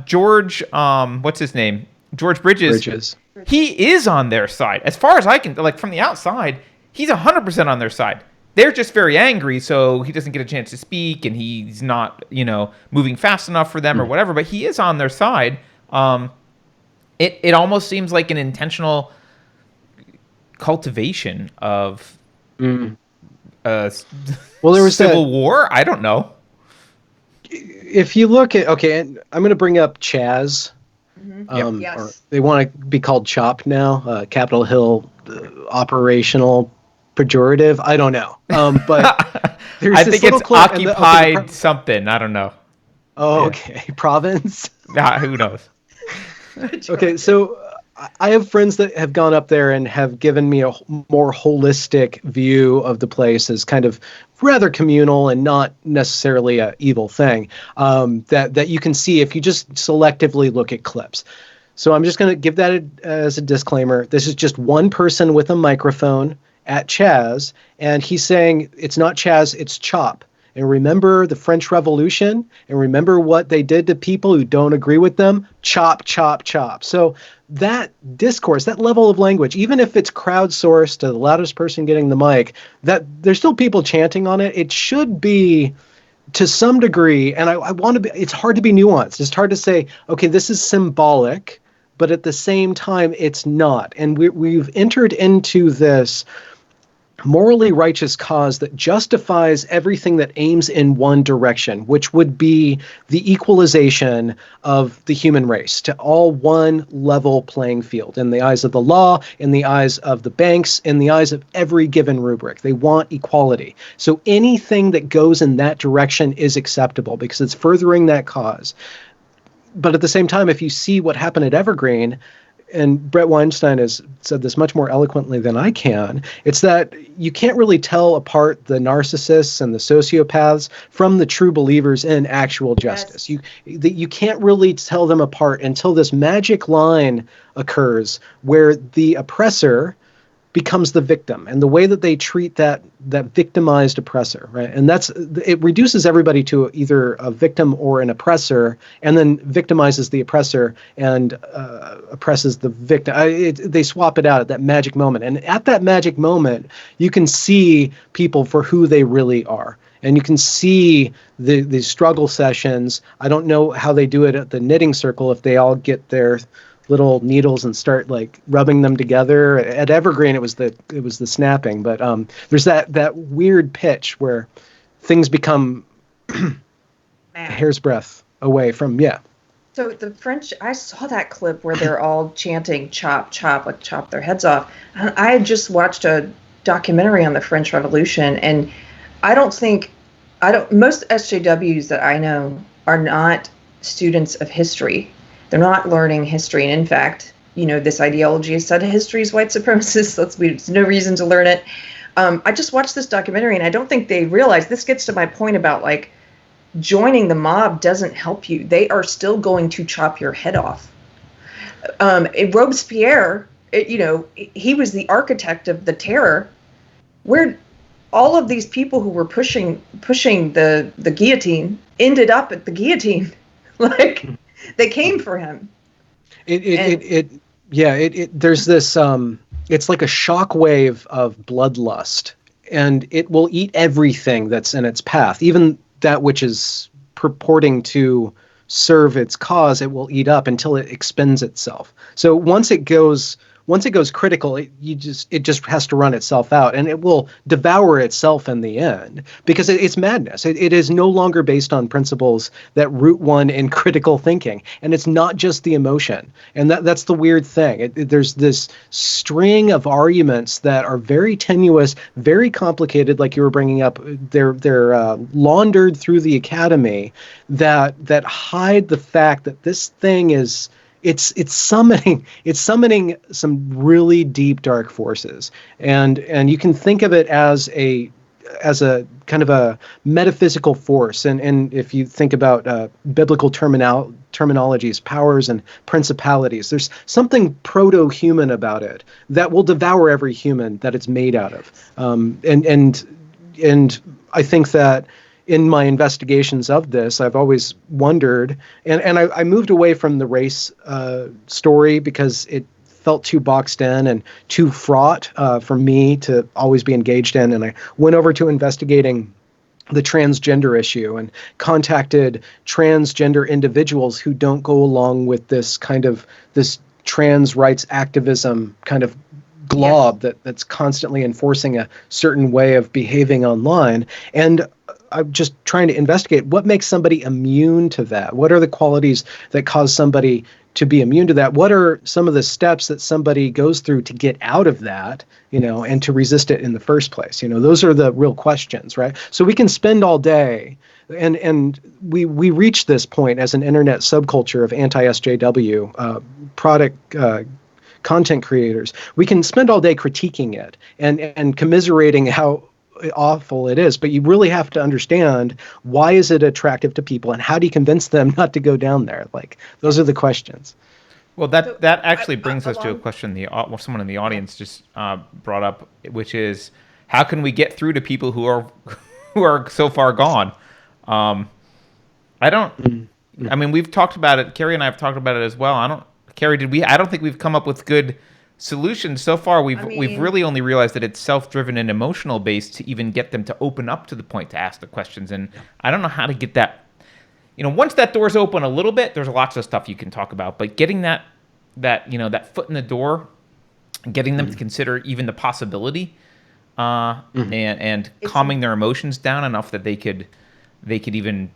George, what's his name? George Bridges. He is on their side. As far as I can, from the outside, he's 100% on their side. They're just very angry, so he doesn't get a chance to speak, and he's not, moving fast enough for them or whatever. But he is on their side. It almost seems like an intentional cultivation of there was civil war. I don't know. If you look at I'm going to bring up Chaz. Yes. Or they want to be called CHOP now, Capitol Hill Operational Pejorative. I don't know. But I think it's occupied something. I don't know. Oh, okay. Province. Who knows? Okay, so I have friends that have gone up there and have given me a more holistic view of the place as kind of rather communal and not necessarily an evil thing, that you can see if you just selectively look at clips. So I'm just going to give that as a disclaimer. This is just one person with a microphone at Chaz, and he's saying it's not Chaz, it's CHOP. And remember the French Revolution, and remember what they did to people who don't agree with them? Chop, chop, chop. So that discourse, that level of language, even if it's crowdsourced to the loudest person getting the mic, that there's still people chanting on it. It should be to some degree, and I want to be, it's hard to be nuanced. It's hard to say, okay, this is symbolic, but at the same time, it's not. And we've entered into this morally righteous cause that justifies everything that aims in one direction, which would be the equalization of the human race to all one level playing field in the eyes of the law, in the eyes of the banks, in the eyes of every given rubric. They want equality. So anything that goes in that direction is acceptable because it's furthering that cause. But at the same time, if you see what happened at Evergreen, and Brett Weinstein has said this much more eloquently than I can, it's that you can't really tell apart the narcissists and the sociopaths from the true believers in actual justice. Yes. You can't really tell them apart until this magic line occurs where the oppressor becomes the victim, and the way that they treat that victimized oppressor, right? And it reduces everybody to either a victim or an oppressor, and then victimizes the oppressor and oppresses the victim. They swap it out at that magic moment, and at that magic moment, you can see people for who they really are. And you can see the struggle sessions. I don't know how they do it at the knitting circle, if they all get their little needles and start like rubbing them together. At Evergreen, it was the snapping, but there's that weird pitch where things become a hair's breadth away from So the French, I saw that clip where they're all chanting "chop, chop," like chop their heads off. And I had just watched a documentary on the French Revolution, and most SJWs that I know are not students of history. They're not learning history. And in fact, this ideology is said history is white supremacist. There's no reason to learn it. I just watched this documentary, and I don't think they realize, this gets to my point about like joining the mob doesn't help you. They are still going to chop your head off. Robespierre, he was the architect of the terror, where all of these people who were pushing the guillotine ended up at the guillotine. Like, they came for him. There's this, it's like a shockwave of bloodlust, and it will eat everything that's in its path, even that which is purporting to serve its cause. It will eat up until it expends itself. So once it goes critical, it just has to run itself out, and it will devour itself in the end, because it's madness. It is no longer based on principles that root one in critical thinking, and it's not just the emotion. And that's the weird thing. There's this string of arguments that are very tenuous, very complicated, like you were bringing up. They're laundered through the academy that hide the fact that this thing is. It's summoning some really deep dark forces, and you can think of it as a kind of a metaphysical force, and if you think about biblical terminologies, powers and principalities, there's something proto-human about it that will devour every human that it's made out of, and I think that in my investigations of this, I've always wondered, and I moved away from the race story because it felt too boxed in and too fraught for me to always be engaged in. And I went over to investigating the transgender issue and contacted transgender individuals who don't go along with this trans rights activism kind of glob that's constantly enforcing a certain way of behaving online. And I'm just trying to investigate what makes somebody immune to that. What are the qualities that cause somebody to be immune to that? What are some of the steps that somebody goes through to get out of that, and to resist it in the first place? Those are the real questions, right? So we can spend all day, and we reach this point as an internet subculture of anti-SJW product content creators. We can spend all day critiquing it and commiserating how awful it is, but you really have to understand, why is it attractive to people, and how do you convince them not to go down there? Like, those are the questions. Well, that actually brings us to a question someone in the audience just brought up, which is, how can we get through to people who are so far gone? I mean, we've talked about it. Keri and I have talked about it as well. I don't think we've come up with good solutions so far. We've really only realized that it's self-driven and emotional based to even get them to open up to the point to ask the questions. And I don't know how to get that. Once that door's open a little bit, there's lots of stuff you can talk about. But getting that foot in the door, getting them to consider even the possibility and calming their emotions down enough that they could even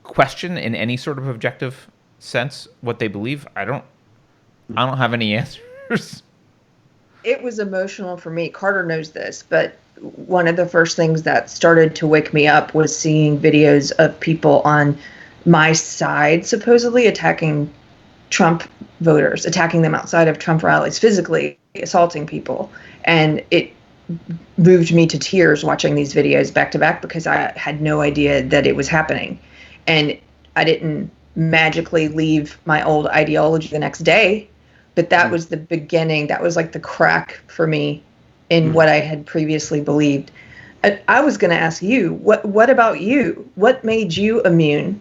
question in any sort of objective sense what they believe. I don't have any answers. It was emotional for me. Carter knows this, but one of the first things that started to wake me up was seeing videos of people on my side supposedly attacking Trump voters, attacking them outside of Trump rallies, physically assaulting people. And it moved me to tears watching these videos back to back because I had no idea that it was happening. And I didn't magically leave my old ideology the next day, but that was the beginning. That was like the crack for me in what I had previously believed. I was going to ask you, what about you? What made you immune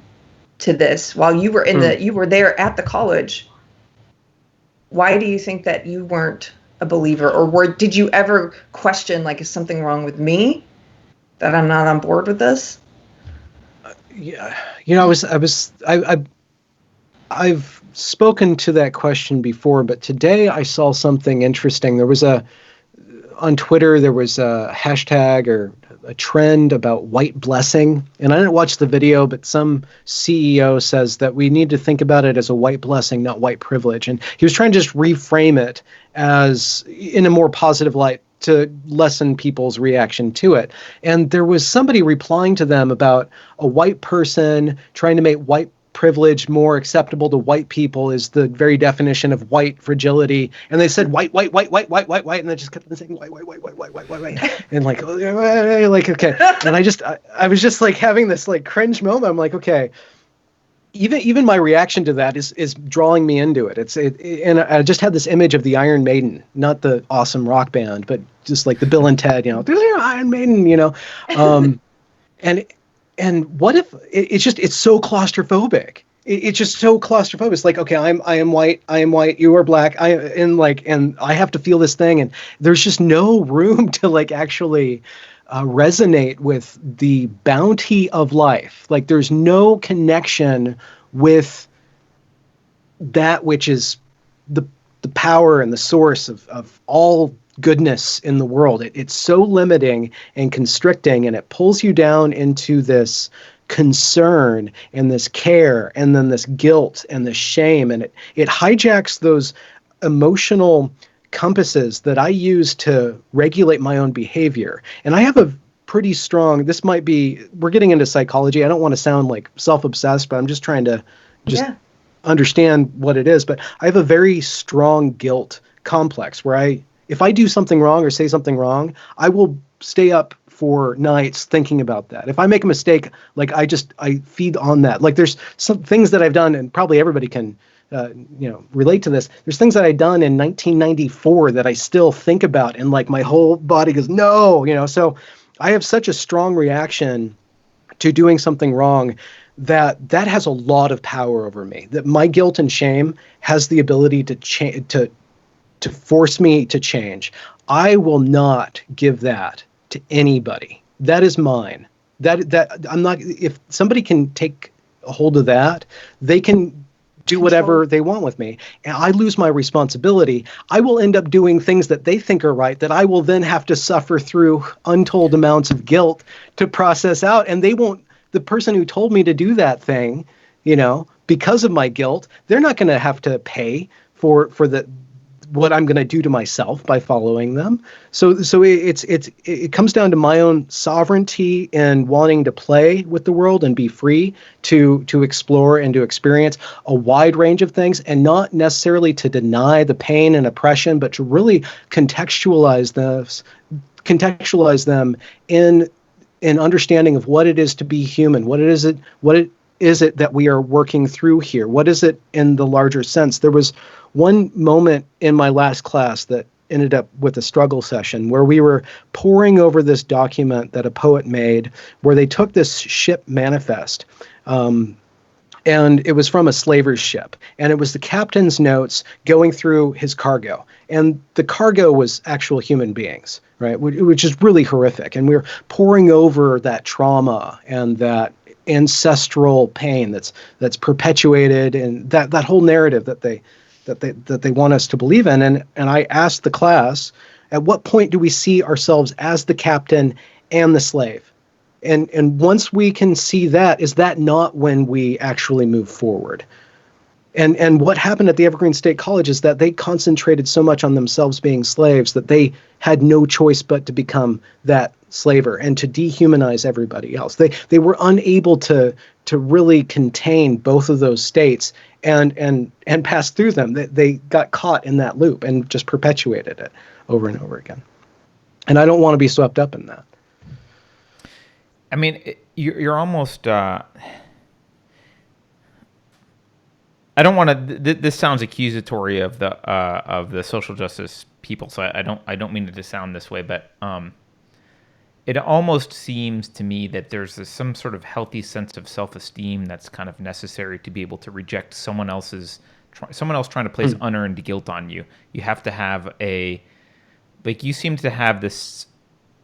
to this while you were you were there at the college? Why do you think that you weren't a believer, or did you ever question, like, is something wrong with me that I'm not on board with this? Yeah, I've spoken to that question before, but today I saw something interesting. There was on Twitter, there was a hashtag or a trend about white blessing. And I didn't watch the video, but some CEO says that we need to think about it as a white blessing, not white privilege. And he was trying to just reframe it as in a more positive light to lessen people's reaction to it. And there was somebody replying to them about a white person trying to make white privilege more acceptable to white people is the very definition of white fragility. And they said white, and they just kept saying white, and like okay. And I was just like having this like cringe moment. I'm like, okay, even my reaction to that is drawing me into it. And I just had this image of the Iron Maiden, not the awesome rock band, but just like the Bill and Ted, Iron Maiden, And what if it's so claustrophobic? It's just so claustrophobic. It's like, okay, I am white, you are black, and I have to feel this thing, and there's just no room to like actually resonate with the bounty of life. Like there's no connection with that which is the power and the source of all goodness in the world. It's so limiting and constricting, and it pulls you down into this concern and this care and then this guilt and this shame, and it hijacks those emotional compasses that I use to regulate my own behavior. And I have a pretty strong, we're getting into psychology. I don't want to sound like self-obsessed, but I'm just trying to understand what it is. But I have a very strong guilt complex where if I do something wrong or say something wrong, I will stay up for nights thinking about that. If I make a mistake, like I feed on that. Like there's some things that I've done, and probably everybody can, relate to this. There's things that I've done in 1994 that I still think about, and like my whole body goes, no, So I have such a strong reaction to doing something wrong that has a lot of power over me. That my guilt and shame has the ability to force me to change. I will not give that to anybody. That is mine. That I'm not. If somebody can take a hold of that, they can do whatever they want with me, and I lose my responsibility. I will end up doing things that they think are right that I will then have to suffer through untold amounts of guilt to process out, and they won't. The person who told me to do that thing, because of my guilt, they're not going to have to pay for what I'm going to do to myself by following them. So it comes down to my own sovereignty and wanting to play with the world and be free to explore and to experience a wide range of things, and not necessarily to deny the pain and oppression, but to really contextualize them in understanding of what it is to be human. What is it that we are working through here? What is it in the larger sense? There was one moment in my last class that ended up with a struggle session where we were poring over this document that a poet made, where they took this ship manifest, and it was from a slaver's ship, and it was the captain's notes going through his cargo, and the cargo was actual human beings, right? Which is really horrific. And we were poring over that trauma and that ancestral pain that's perpetuated, and that whole narrative that they want us to believe in. And I asked the class, At what point do we see ourselves as the captain and the slave? And once we can see that, is that not when we actually move forward? And what happened at the Evergreen State College is that they concentrated so much on themselves being slaves that they had no choice but to become that slaver and to dehumanize everybody else. They were unable to really contain both of those states and pass through them. They got caught in that loop and just perpetuated it over and over again. And I don't want to be swept up in that. I mean, you're almost. I don't want to. This sounds accusatory of the social justice people, so I don't mean it to sound this way, but it almost seems to me that there's some sort of healthy sense of self-esteem that's kind of necessary to be able to reject someone else trying to place unearned guilt on you. You have to have you seem to have this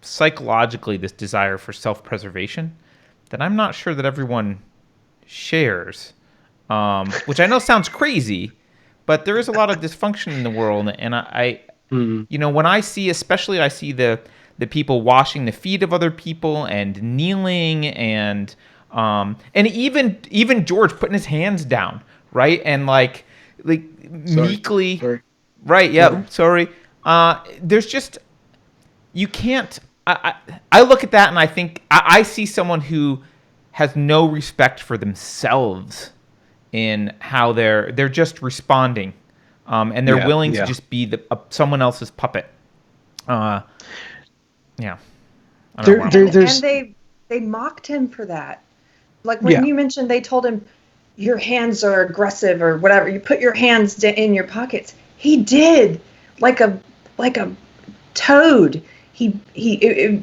psychologically this desire for self-preservation that I'm not sure that everyone shares. Which I know sounds crazy, but there is a lot of dysfunction in the world, and I when I see the people washing the feet of other people and kneeling and even George putting his hands down, right, and like meekly, Sorry. right, yeah, sorry. There's just you can't. I look at that and I think I see someone who has no respect for themselves in how they're just responding, and they're willing to just be someone else's puppet. Yeah. And they mocked him for that. Like when you mentioned, they told him, "Your hands are aggressive" or whatever. You put your hands in your pockets. He did, like a toad. He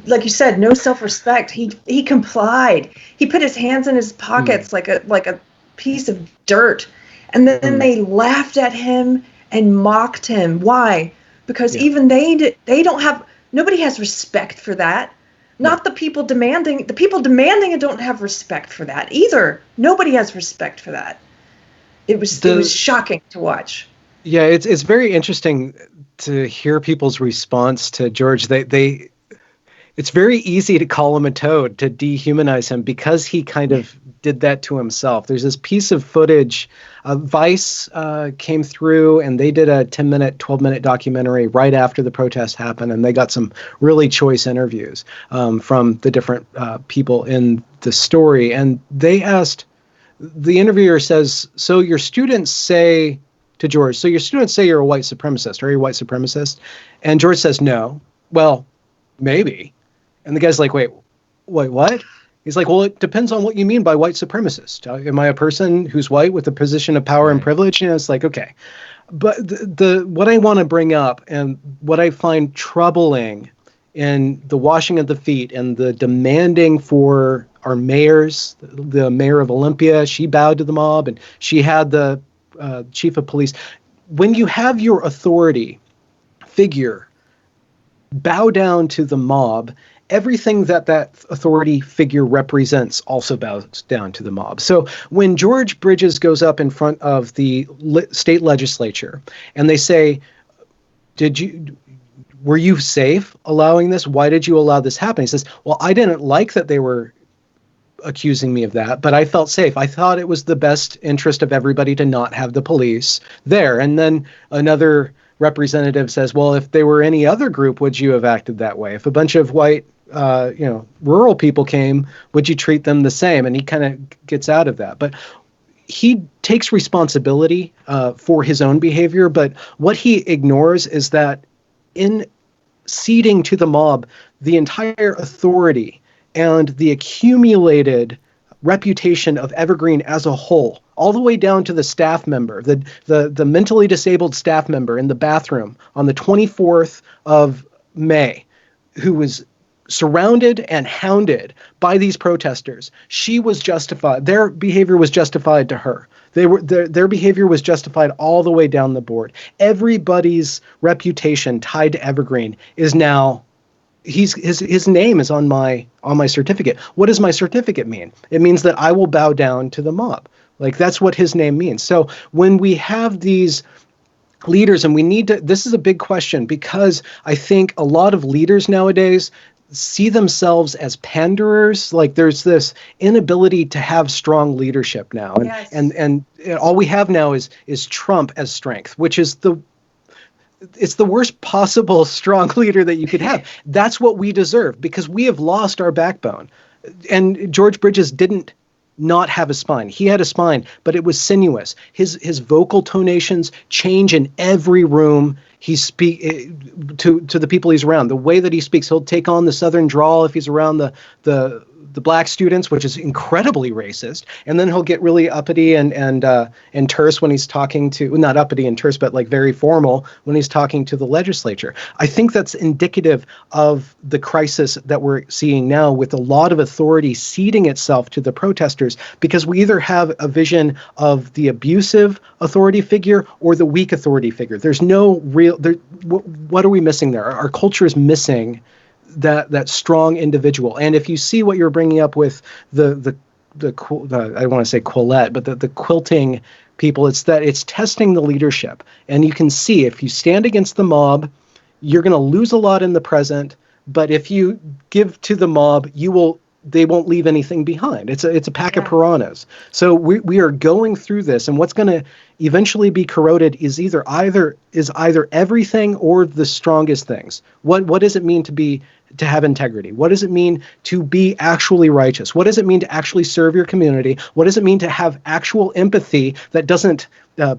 like you said, no self-respect. He complied. He put his hands in his pockets like a piece of dirt, and then they laughed at him and mocked him. Why? Because even they don't have, nobody has respect for that. Not the people demanding it don't have respect for that either. Nobody has respect for that. It was shocking to watch. Yeah, it's very interesting to hear people's response to George. It's very easy to call him a toad, to dehumanize him, because he kind of did that to himself. There's this piece of footage. Vice came through and they did a 10-minute, 12-minute documentary right after the protest happened, and they got some really choice interviews from the different people in the story. And they asked, the interviewer says, so your students say to George, so your students say you're a white supremacist. Are you a white supremacist? And George says, no. Well, maybe. And the guy's like, wait, what? He's like, well, it depends on what you mean by white supremacist. Am I a person who's white with a position of power and privilege? And it's like, okay. But what I want to bring up and what I find troubling in the washing of the feet and the demanding for our mayors, the mayor of Olympia, she bowed to the mob, and she had the chief of police. When you have your authority figure bow down to the mob, everything that authority figure represents also bows down to the mob. So when George Bridges goes up in front of the state legislature and they say, were you safe allowing this? Why did you allow this happen? He says, well, I didn't like that they were accusing me of that, but I felt safe. I thought it was the best interest of everybody to not have the police there. And then another representative says, well, if they were any other group, would you have acted that way? If a bunch of white, rural people came, would you treat them the same? And he kind of gets out of that. But he takes responsibility for his own behavior. But what he ignores is that in ceding to the mob the entire authority and the accumulated reputation of Evergreen as a whole, all the way down to the staff member, the mentally disabled staff member in the bathroom on the 24th of May, who was surrounded and hounded by these protesters. She was justified. Their behavior was justified to her. Their behavior was justified all the way down the board. Everybody's reputation tied to Evergreen is now, his name is on my certificate. What does my certificate mean? It means that I will bow down to the mob. Like, that's what his name means. So when we have these leaders, and we need to, this is a big question, because I think a lot of leaders nowadays see themselves as panderers. Like there's this inability to have strong leadership now. Yes. And all we have now is Trump as strength, which is it's the worst possible strong leader that you could have. That's what we deserve, because we have lost our backbone. And George Bridges didn't not have a spine. He had a spine, but it was sinuous. His vocal tonations change in every room he speak to the people he's around. The way that he speaks, he'll take on the Southern drawl if he's around the black students, which is incredibly racist, and then he'll get really uppity and terse when he's talking to, well, not uppity and terse, but like very formal when he's talking to the legislature. I think that's indicative of the crisis that we're seeing now, with a lot of authority ceding itself to the protesters, because we either have a vision of the abusive authority figure or the weak authority figure. There's no real, what are we missing there? Our culture is missing that strong individual. And if you see what you're bringing up with the I don't want to say quillette, but the quilting people, it's testing the leadership. And you can see, if you stand against the mob, you're going to lose a lot in the present, but if you give to the mob, they won't leave anything behind. It's a pack of piranhas. So we are going through this, and what's going to eventually be corroded is either everything or the strongest things. What does it mean to have integrity? What does it mean to be actually righteous? What does it mean to actually serve your community? What does it mean to have actual empathy that doesn't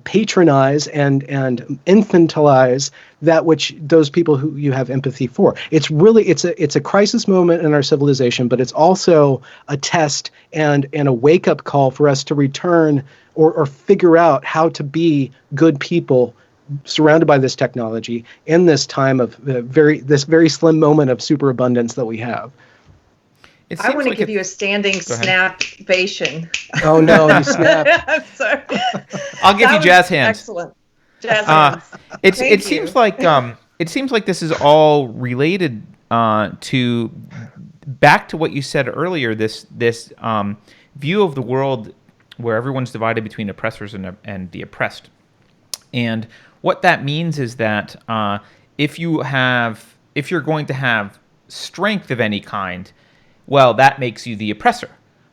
patronize and infantilize that which those people who you have empathy for? It's a crisis moment in our civilization, but it's also a test and a wake-up call for us to return or figure out how to be good people surrounded by this technology in this time of this very slim moment of superabundance that we have. I want to give you a standing snap-vation. Oh no, you snapped. I'm sorry. I'll give you jazz hands. Excellent. Jazz hands. It seems like this is all related to back to what you said earlier. This view of the world where everyone's divided between oppressors and the oppressed. And what that means is that if you're going to have strength of any kind, well, that makes you the oppressor.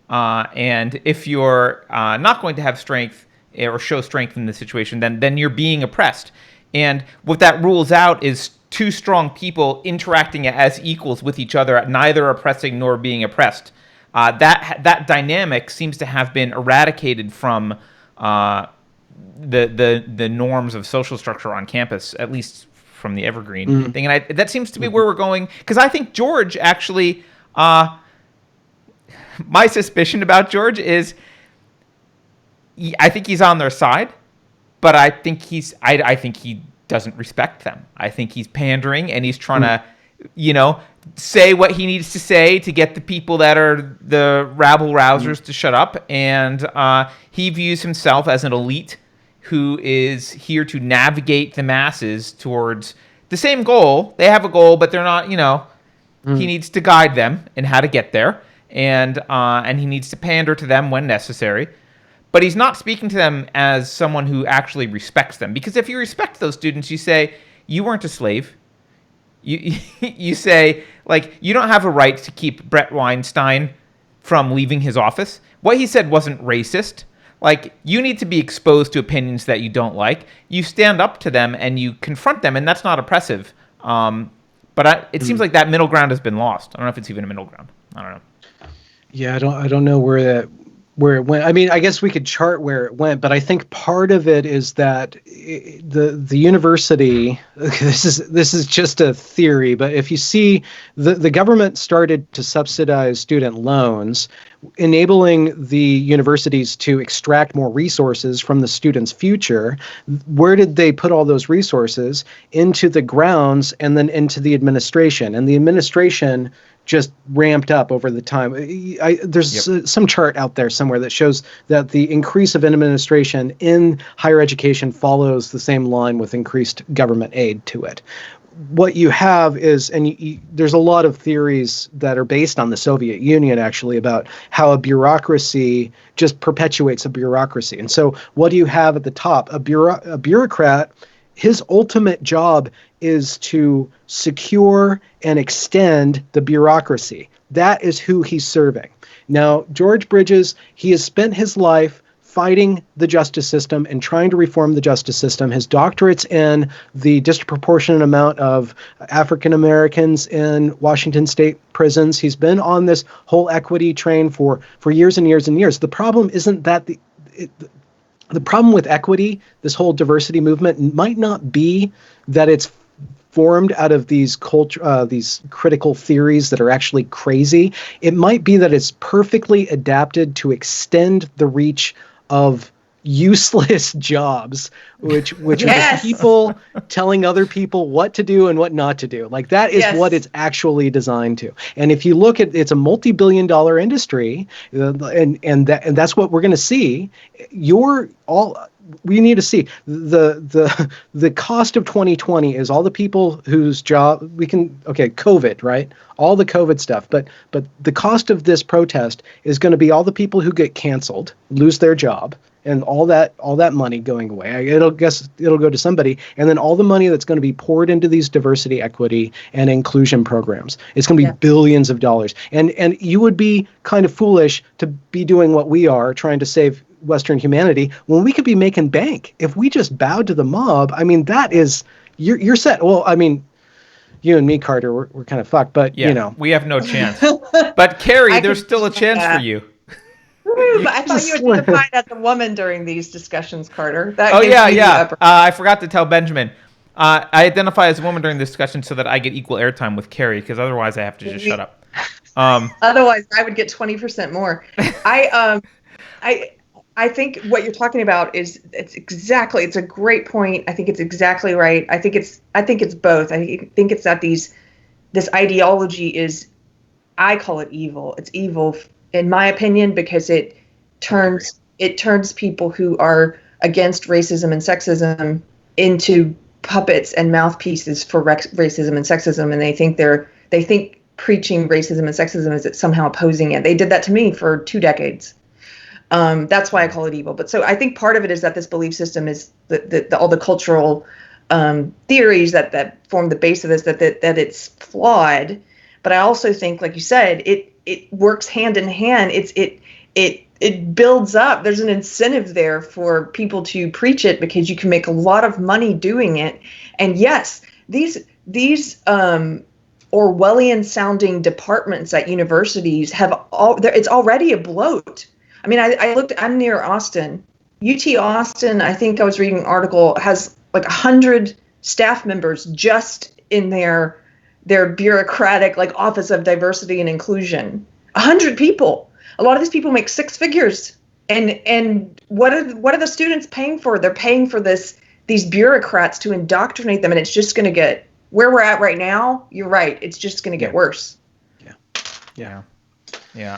And if you're not going to have strength or show strength in the situation, then you're being oppressed. And what that rules out is two strong people interacting as equals with each other, neither oppressing nor being oppressed. That dynamic seems to have been eradicated from the norms of social structure on campus, at least from the Evergreen thing. And that seems to be where we're going, because I think George actually, my suspicion about George is I think he's on their side, but I think he doesn't respect them. I think he's pandering, and he's trying to, say what he needs to say to get the people that are the rabble-rousers to shut up. And he views himself as an elite who is here to navigate the masses towards the same goal. They have a goal, but they're not, he needs to guide them in how to get there. And he needs to pander to them when necessary. But he's not speaking to them as someone who actually respects them. Because if you respect those students, you say, you weren't a slave. You say, like, you don't have a right to keep Brett Weinstein from leaving his office. What he said wasn't racist. Like, you need to be exposed to opinions that you don't like. You stand up to them and you confront them, and that's not oppressive. But it seems like that middle ground has been lost. I don't know if it's even a middle ground. I don't know. Yeah, I don't know where it went. I mean, I guess we could chart where it went, but I think part of it is that the university, this is just a theory, but if you see the government started to subsidize student loans, enabling the universities to extract more resources from the students' future. Where did they put all those resources? Into the grounds and then into the administration. And the administration just ramped up over the time. There's some chart out there somewhere that shows that the increase of administration in higher education follows the same line with increased government aid to it. What you have is, and there's a lot of theories that are based on the Soviet Union, actually, about how a bureaucracy just perpetuates a bureaucracy. And so what do you have at the top? A bureaucrat his ultimate job is to secure and extend the bureaucracy. That is who he's serving. Now, George Bridges, he has spent his life fighting the justice system and trying to reform the justice system. His doctorate's in the disproportionate amount of African Americans in Washington state prisons. He's been on this whole equity train for years and years and years. The problem isn't that the problem with equity, this whole diversity movement, might not be that it's formed out of these critical theories that are actually crazy. It might be that it's perfectly adapted to extend the reach of useless jobs, which Yes. are people telling other people what to do and what not to do. Like that is Yes. what it's actually designed to. And if you look at, it's a multi-billion-dollar industry, and that's what we're going to see. We need to see the cost of 2020 is all the people whose job COVID, right? All the COVID stuff, but the cost of this protest is going to be all the people who get canceled, lose their job, and all that money going away. It'll go to somebody, and then all the money that's going to be poured into these diversity, equity, and inclusion programs. It's going to be billions of dollars, and you would be kind of foolish to be doing what we are, trying to save Western humanity, when we could be making bank if we just bowed to the mob. I mean, that is you're set. Well, I mean, you and me, Carter, we're kind of fucked, but we have no chance. But Keri, there's still a chance for you. But I thought you would define as a woman during these discussions, Carter. I forgot to tell Benjamin. I identify as a woman during this discussion so that I get equal airtime with Keri, because otherwise I have to just shut up. Otherwise, I would get 20% more. I think what you're talking about it's a great point. I think it's exactly right. I think it's both. I think it's that this ideology is, I call it evil. It's evil in my opinion because it turns people who are against racism and sexism into puppets and mouthpieces for racism and sexism, and they think preaching racism and sexism is somehow opposing it. They did that to me for 2 decades. That's why I call it evil. But so I think part of it is that this belief system is all the cultural theories that form the base of this, that it's flawed. But I also think, like you said, it works hand in hand. It builds up. There's an incentive there for people to preach it because you can make a lot of money doing it. And yes, these Orwellian sounding departments at universities it's already a bloat. I mean, I'm near Austin. UT Austin, I think I was reading an article, has like 100 staff members just in their bureaucratic like Office of Diversity and Inclusion. 100 people. A lot of these people make 6 figures. And what are the students paying for? They're paying for these bureaucrats to indoctrinate them, and it's just going to get where we're at right now. You're right. It's just going to get worse. Yeah.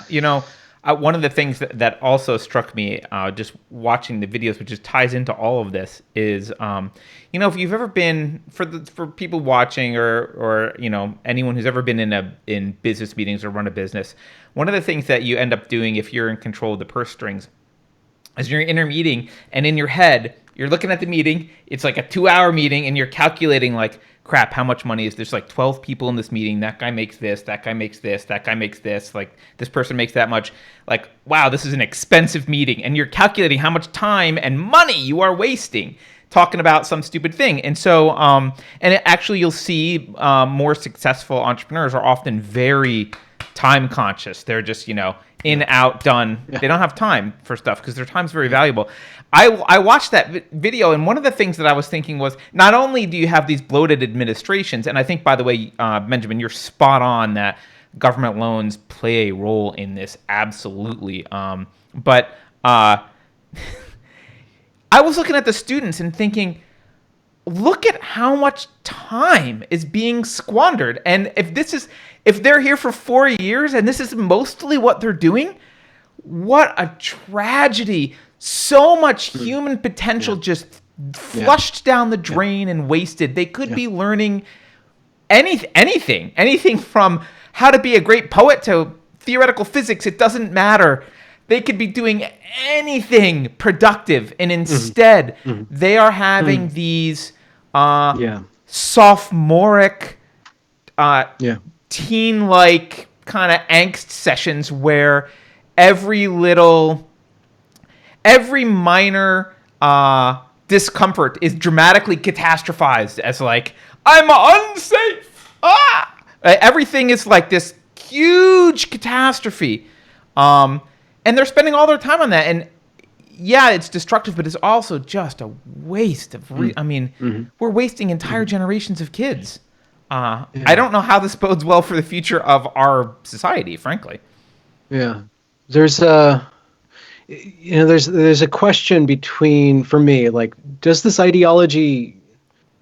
You know, one of the things that also struck me just watching the videos, which just ties into all of this, is if you've ever been, for people watching or anyone who's ever been in business meetings or run a business, one of the things that you end up doing if you're in control of the purse strings is you're in a meeting, and in your head you're looking at the meeting. It's like a 2-hour meeting, and you're calculating like, crap, how much money is there's like 12 people in this meeting, that guy makes this, that guy makes this, that guy makes this, like this person makes that much, like, wow, this is an expensive meeting, and you're calculating how much time and money you are wasting talking about some stupid thing. And so actually you'll see more successful entrepreneurs are often very time conscious. They're just in, out, done. Yeah. They don't have time for stuff because their time's very valuable. I watched that video, and one of the things that I was thinking was, not only do you have these bloated administrations, and I think, by the way, Benjamin, you're spot on that government loans play a role in this, absolutely. But I was looking at the students and thinking, look at how much time is being squandered. And if they're here for 4 years and this is mostly what they're doing, what a tragedy. So much human potential just flushed down the drain and wasted. They could be learning anything from how to be a great poet to theoretical physics. It doesn't matter. They could be doing anything productive, and instead they are having these sophomoric, Yeah. teen-like kind of angst sessions where every minor discomfort is dramatically catastrophized as like, I'm unsafe. Everything is like this huge catastrophe. And they're spending all their time on that. And yeah, it's destructive, but it's also just a waste of, we're wasting entire generations of kids. I don't know how this bodes well for the future of our society, frankly. Yeah. There's a question for me, like, does this ideology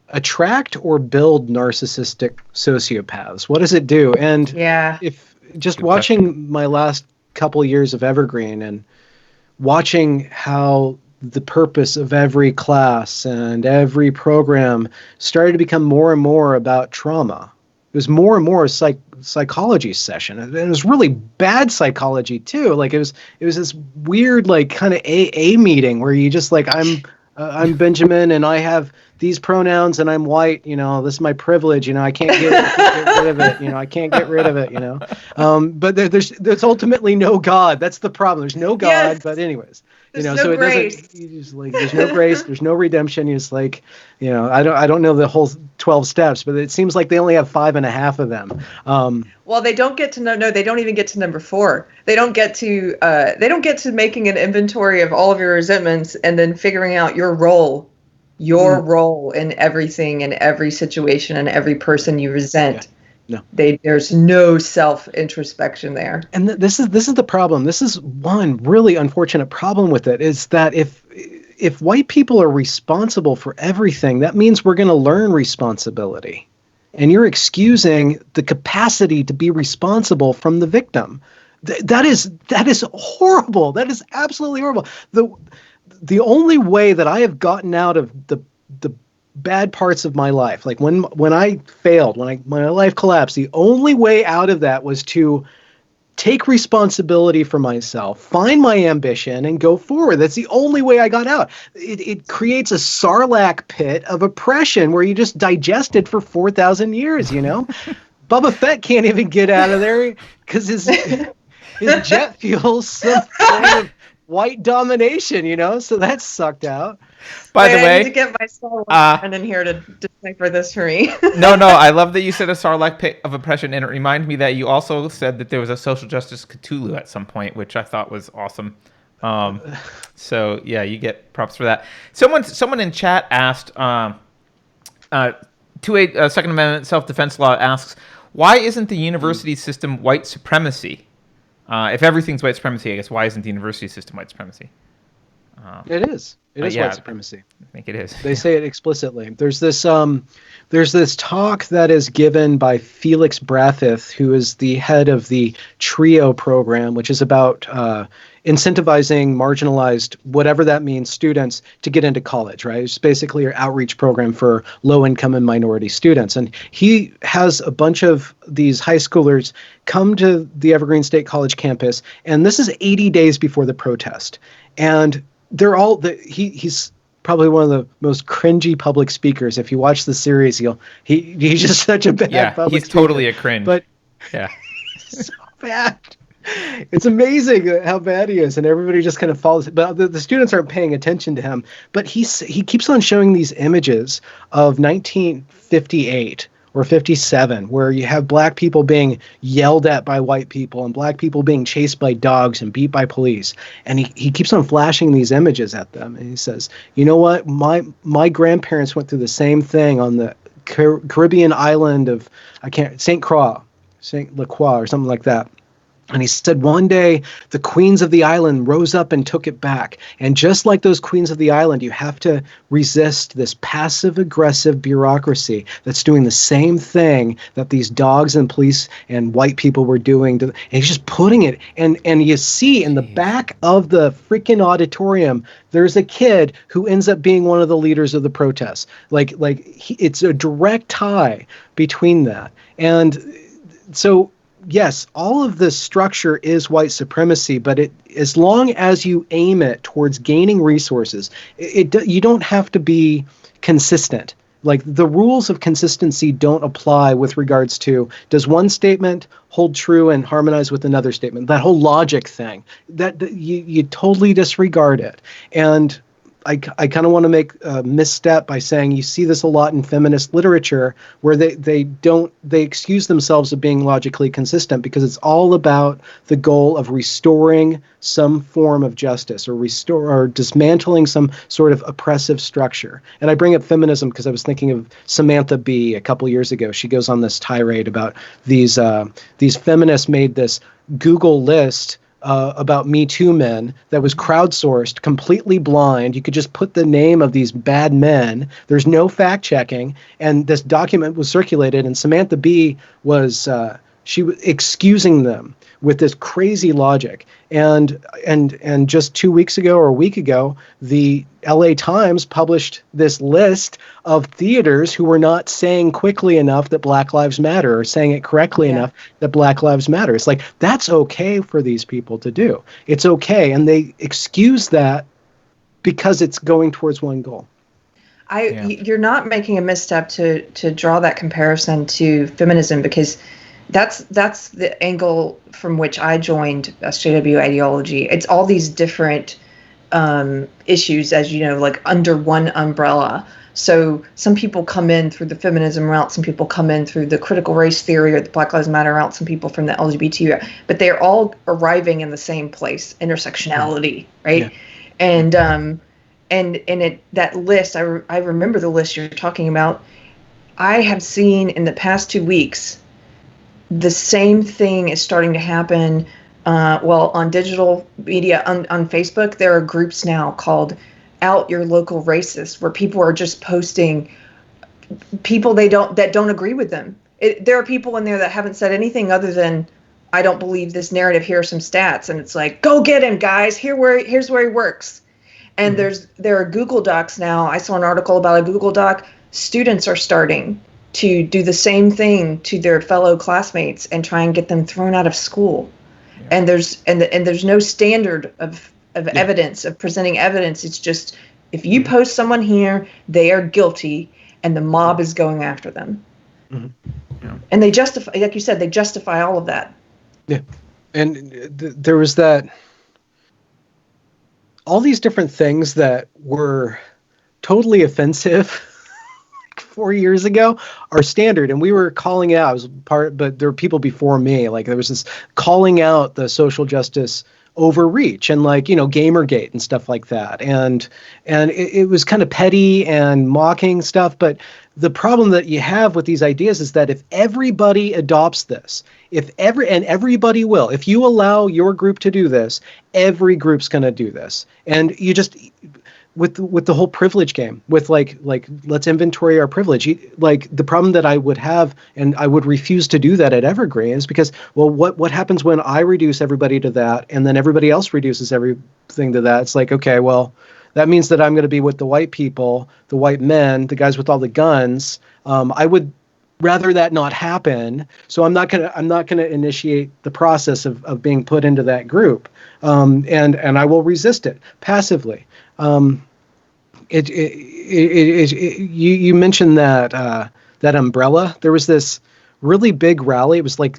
attract or build narcissistic sociopaths? What does it do? And if just watching my last couple years of Evergreen and watching how the purpose of every class and every program started to become more and more about trauma. It was more and more a psychology session, and it was really bad psychology too. Like it was this weird, like, kind of AA meeting where you just like, I'm Benjamin and I have these pronouns and I'm white, this is my privilege, I can't get rid of it, I can't get rid of it, but there's ultimately no God. That's the problem. There's no God. Yes. But anyways, there's so no it grace. doesn't, you just like, there's no grace, there's no redemption. It's like, I don't know the whole 12 steps, but it seems like they only have 5.5 of them. Well, they don't get to they don't even get to number 4. They don't get to making an inventory of all of your resentments and then figuring out your role in everything, in every situation, and every person you resent. No. There's no self-introspection there. And this is the problem. This is one really unfortunate problem with it, is that if white people are responsible for everything, that means we're going to learn responsibility. And you're excusing the capacity to be responsible from the victim. That is horrible. That is absolutely horrible. The only way that I have gotten out of the bad parts of my life, like when I failed, when my life collapsed, the only way out of that was to take responsibility for myself, find my ambition, and go forward. That's the only way I got out. It creates a sarlacc pit of oppression where you just digest it for 4,000 years, Boba Fett can't even get out of there because his jet fuel's some sort of white domination, so that's sucked out. By the way, I need to get my Star Wars friend in here to decipher this for me. No, I love that you said a sarlacc pit of oppression, and it reminded me that you also said that there was a social justice Cthulhu at some point, which I thought was awesome. So yeah, you get props for that. Someone in chat asked, to a Second Amendment self-defense law asks, why isn't the university system white supremacy? If everything's white supremacy, I guess why isn't the university system white supremacy? It is. It is white supremacy. I think it is. They say it explicitly. There's this talk that is given by Felix Bratheth, who is the head of the TRIO program, which is about incentivizing marginalized, whatever that means, students to get into college, right? It's basically an outreach program for low-income and minority students. And he has a bunch of these high schoolers come to the Evergreen State College campus, and this is 80 days before the protest. And they're all he's probably one of the most cringy public speakers. If you watch the series, he's just such a bad public he's speaker. Totally a cringe. But yeah, so bad. It's amazing how bad he is, and everybody just kind of follows. But the students aren't paying attention to him. But he keeps on showing these images of 1958 or 57, where you have black people being yelled at by white people and black people being chased by dogs and beat by police. And he keeps on flashing these images at them. And he says, you know what? My grandparents went through the same thing on the Caribbean island of, St. Croix or something like that. And he said one day the queens of the island rose up and took it back. And just like those queens of the island, you have to resist this passive-aggressive bureaucracy that's doing the same thing that these dogs and police and white people were doing. And he's just putting it. And you see in the back of the freaking auditorium, there's a kid who ends up being one of the leaders of the protests. It's a direct tie between that. And so, yes, all of this structure is white supremacy, but as long as you aim it towards gaining resources, you don't have to be consistent. Like the rules of consistency don't apply with regards to, does one statement hold true and harmonize with another statement? That whole logic thing, that you totally disregard it. And I kind of want to make a misstep by saying you see this a lot in feminist literature where they excuse themselves of being logically consistent because it's all about the goal of restoring some form of justice or dismantling some sort of oppressive structure. And I bring up feminism because I was thinking of Samantha Bee a couple years ago. She goes on this tirade about these feminists made this Google list about Me Too men that was crowdsourced, completely blind. You could just put the name of these bad men. There's no fact checking, and this document was circulated. And Samantha Bee was she was excusing them with this crazy logic. And just 2 weeks ago or a week ago, the LA Times published this list of theaters who were not saying quickly enough that Black Lives Matter or saying it correctly enough that Black Lives Matter. It's like, that's okay for these people to do. It's okay. And they excuse that because it's going towards one goal. You're not making a misstep to draw that comparison to feminism, because that's the angle from which I joined SJW ideology. It's all these different issues, as you know, like under one umbrella. So some people come in through the feminism route, some people come in through the critical race theory or the Black Lives Matter route, some people from the LGBT route, but they're all arriving in the same place, intersectionality, right? Yeah. And that list, I remember the list you're talking about. I have seen in the past 2 weeks, the same thing is starting to happen. On digital media, on Facebook, there are groups now called Out Your Local Racist, where people are just posting people that don't agree with them. There are people in there that haven't said anything other than, I don't believe this narrative, here are some stats. And it's like, go get him, guys. Here's where he works. And there are Google Docs now. I saw an article about a Google Doc. Students are starting to do the same thing to their fellow classmates and try and get them thrown out of school. Yeah. And there's no standard of evidence, of presenting evidence. It's just, if you post someone here, they are guilty, and the mob is going after them. Yeah. And they justify, like you said, they justify all of that. Yeah. And there was all these different things that were totally offensive 4 years ago are standard, and we were calling out. I was but there were people before me. Like, there was this calling out the social justice overreach and, like, Gamergate and stuff like that, and it was kind of petty and mocking stuff. But the problem that you have with these ideas is that if everybody adopts this, everybody will, if you allow your group to do this, every group's going to do this, and you just. With the whole privilege game, with like let's inventory our privilege. Like, the problem that I would have, and I would refuse to do that at Evergreen, is because, well, what happens when I reduce everybody to that, and then everybody else reduces everything to that? It's like, okay, well, that means that I'm going to be with the white people, the white men, the guys with all the guns. I would rather that not happen, so I'm not gonna initiate the process of being put into that group, and I will resist it passively. You mentioned that umbrella. There was this really big rally. It was like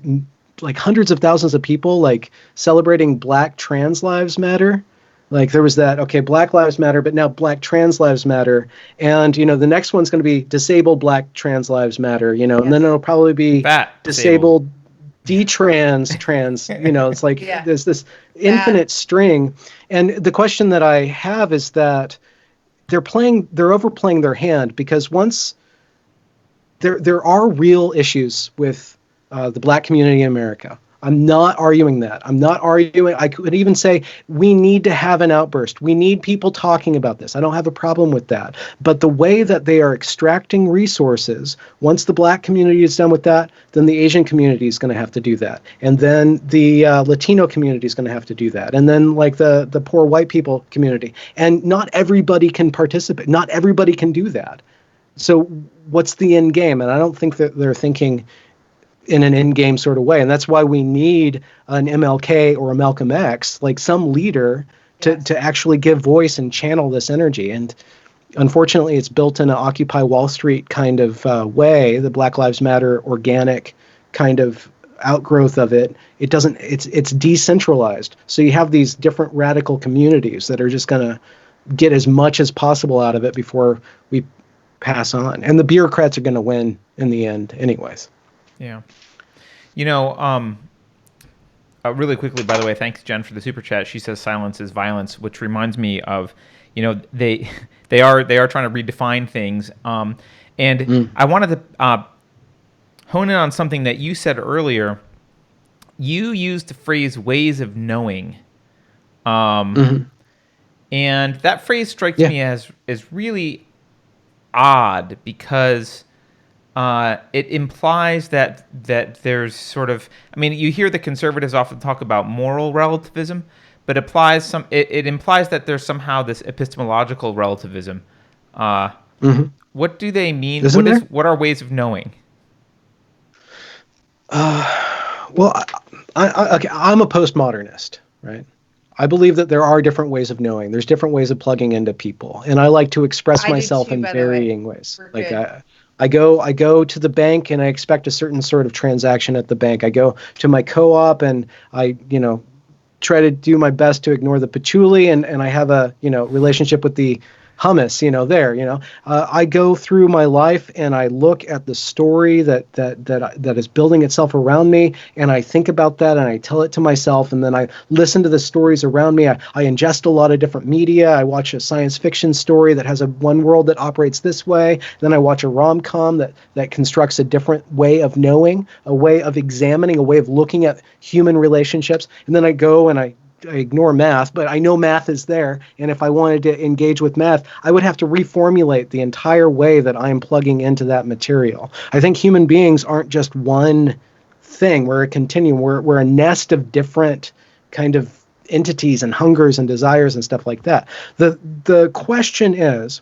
hundreds of thousands of people, like, celebrating Black Trans Lives Matter. Like, there was that, okay, Black Lives Matter, but now Black Trans Lives Matter. And, the next one's going to be Disabled Black Trans Lives Matter, and then it'll probably be Disabled trans, it's like there's this infinite string. And the question that I have is that they're overplaying their hand, because once there are real issues with the Black community in America. I'm not arguing that. I could even say we need to have an outburst. We need people talking about this. I don't have a problem with that. But the way that they are extracting resources, once the Black community is done with that, then the Asian community is going to have to do that. And then the Latino community is going to have to do that. And then, like, the poor white people community. And not everybody can participate. Not everybody can do that. So what's the end game? And I don't think that they're thinking in an endgame sort of way. And that's why we need an MLK or a Malcolm X, like some leader to actually give voice and channel this energy. And unfortunately, it's built in an Occupy Wall Street kind of way, the Black Lives Matter organic kind of outgrowth of it. It doesn't, it's decentralized. So you have these different radical communities that are just going to get as much as possible out of it before we pass on. And the bureaucrats are going to win in the end anyways. Yeah. Really quickly, by the way, thanks Jen for the super chat. She says silence is violence, which reminds me of, they are trying to redefine things. I wanted to hone in on something that you said earlier. You used the phrase "ways of knowing," and that phrase strikes me as really odd because it implies that there's sort of, you hear the conservatives often talk about moral relativism, but it implies that there's somehow this epistemological relativism. What do they mean? What are ways of knowing? Well, I'm a postmodernist, right? I believe that there are different ways of knowing. There's different ways of plugging into people, and I like to express myself in varying ways. Like I go to the bank and I expect a certain sort of transaction at the bank. I go to my co-op and I, try to do my best to ignore the patchouli and I have a, relationship with the hummus, there, I go through my life and I look at the story that is building itself around me, and I think about that and I tell it to myself, and then I listen to the stories around me. I ingest a lot of different media. I watch a science fiction story that has one world that operates this way. Then I watch a rom-com that constructs a different way of knowing, a way of examining, a way of looking at human relationships. And then I go and I ignore math, but I know math is there. And if I wanted to engage with math, I would have to reformulate the entire way that I'm plugging into that material. I think human beings aren't just one thing. We're a continuum. We're a nest of different kind of entities and hungers and desires and stuff like that. The question is,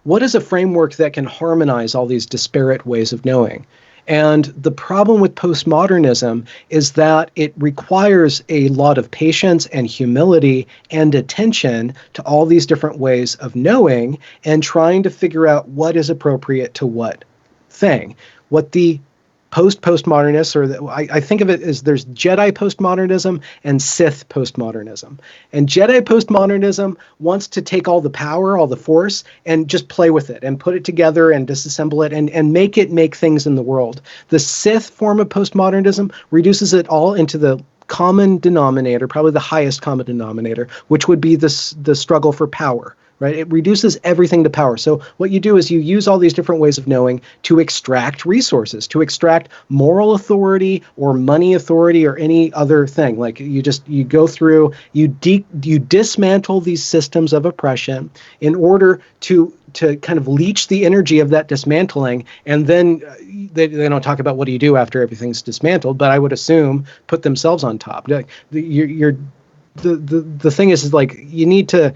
what is a framework that can harmonize all these disparate ways of knowing? And the problem with postmodernism is that it requires a lot of patience and humility and attention to all these different ways of knowing and trying to figure out what is appropriate to what thing. What the postmodernists, or I think of it as there's Jedi postmodernism and Sith postmodernism. And Jedi postmodernism wants to take all the power, all the force, and just play with it and put it together and disassemble it and make it make things in the world. The Sith form of postmodernism reduces it all into the common denominator, probably the highest common denominator, which would be the struggle for power. Right? It reduces everything to power. So what you do is you use all these different ways of knowing to extract resources, to extract moral authority or money authority or any other thing. Like you go through, you dismantle these systems of oppression in order to kind of leech the energy of that dismantling. And then they don't talk about what do you do after everything's dismantled, but I would assume put themselves on top. The thing is like you need to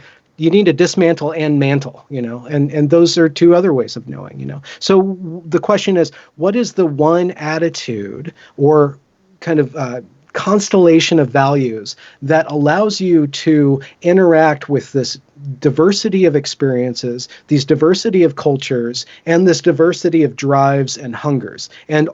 dismantle and mantle, and those are two other ways of knowing, So the question is, what is the one attitude or kind of constellation of values that allows you to interact with this diversity of experiences, these diversity of cultures, and this diversity of drives and hungers, and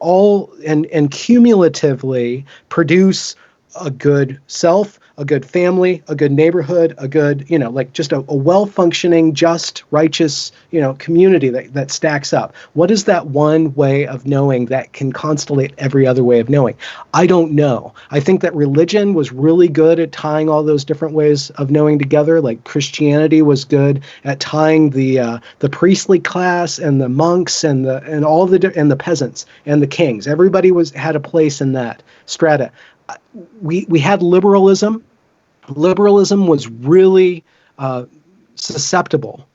cumulatively produce a good self, a good family, a good neighborhood, a good, just a well-functioning, just, righteous, community that stacks up. What is that one way of knowing that can constellate every other way of knowing? I don't know. I think that religion was really good at tying all those different ways of knowing together. Like Christianity was good at tying the priestly class and the monks and the peasants and the kings. Everybody had a place in that strata. We had liberalism. Liberalism was really susceptible.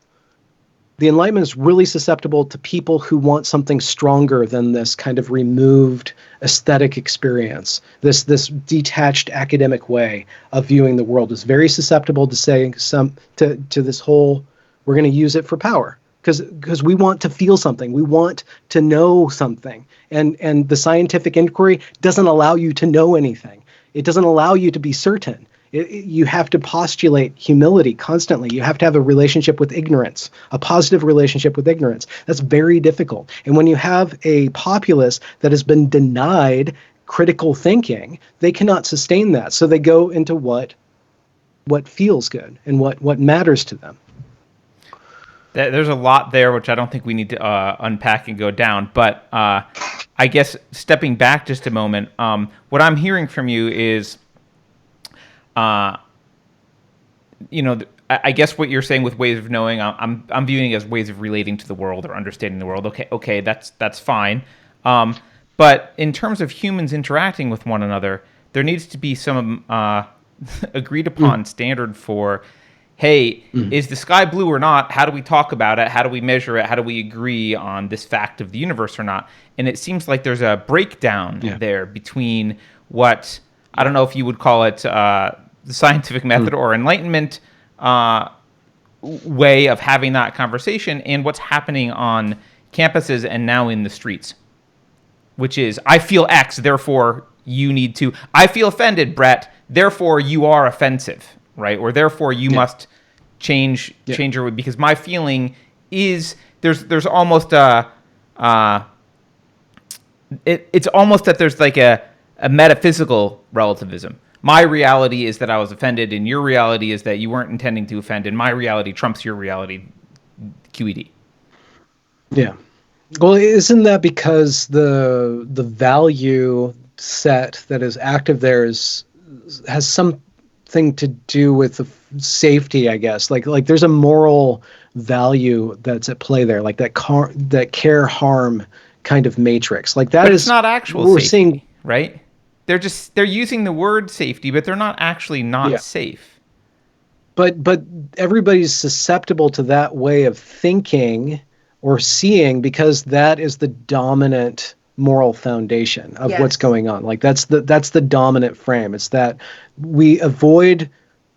The Enlightenment is really susceptible to people who want something stronger than this kind of removed aesthetic experience. This detached academic way of viewing the world is very susceptible to saying to this whole, we're going to use it for power. Because we want to feel something. We want to know something. And the scientific inquiry doesn't allow you to know anything. It doesn't allow you to be certain. You have to postulate humility constantly. You have to have a relationship with ignorance, a positive relationship with ignorance. That's very difficult. And when you have a populace that has been denied critical thinking, they cannot sustain that. So they go into what feels good and what matters to them. There's a lot there, which I don't think we need to unpack and go down. But I guess stepping back just a moment, what I'm hearing from you is, I guess what you're saying with ways of knowing, I'm viewing it as ways of relating to the world or understanding the world. Okay, that's fine. But in terms of humans interacting with one another, there needs to be some agreed upon standard for, hey, is the sky blue or not? How do we talk about it? How do we measure it? How do we agree on this fact of the universe or not? And it seems like there's a breakdown there between what, I don't know if you would call it the scientific method or Enlightenment way of having that conversation, and what's happening on campuses and now in the streets, which is, I feel X, therefore you need to. I feel offended, Brett, therefore you are offensive, right? Or therefore you must change your way, because my feeling is there's almost it's almost that there's like a metaphysical relativism. My reality is that I was offended, and your reality is that you weren't intending to offend, and my reality trumps your reality, QED. Yeah. Well, isn't that because the value set that is active there has something to do with the safety, I guess. Like there's a moral value that's at play there, like that care harm kind of matrix. Like that, but is it's not actual we're safety, seeing, right? They're using the word safety, but they're not actually safe. But everybody's susceptible to that way of thinking or seeing, because that is the dominant moral foundation of what's going on. Like that's the dominant frame. It's that we avoid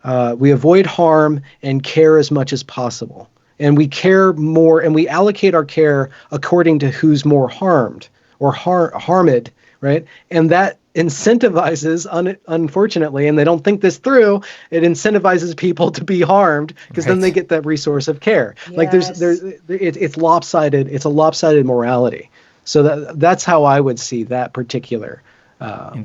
harm and care as much as possible, and we care more, and we allocate our care according to who's more harmed or harmed, right? And that incentivizes, unfortunately, and they don't think this through, it incentivizes people to be harmed, because then they get that resource of care. Like it's lopsided. It's a lopsided morality. So that's how I would see that particular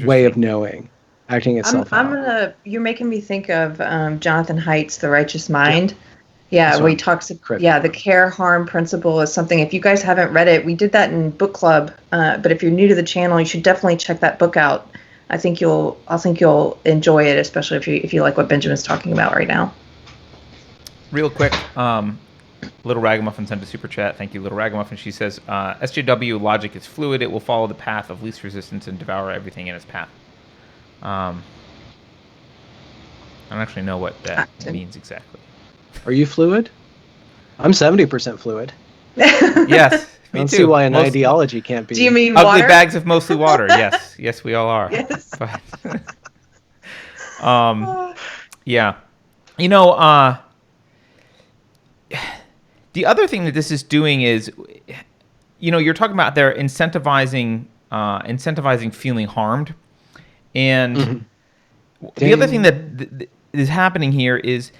way of knowing acting itself out. You're making me think of Jonathan Haidt's The Righteous Mind. Yeah, where he talks, the care harm principle is something, if you guys haven't read it, we did that in book club, but if you're new to the channel, you should definitely check that book out. I think you'll enjoy it, especially if you like what Benjamin's talking about right now. Real quick, Little Ragamuffin sent a super chat. Thank you, Little Ragamuffin. She says, SJW logic is fluid. It will follow the path of least resistance and devour everything in its path. I don't actually know what that means exactly. Are you fluid? I'm 70% fluid. Yes, I don't see why an ideology can't be. Do you mean ugly water? bags of mostly water? Yes, we all are. Yes. But, the other thing that this is doing is, you're talking about they're incentivizing feeling harmed, and the other thing that is happening here is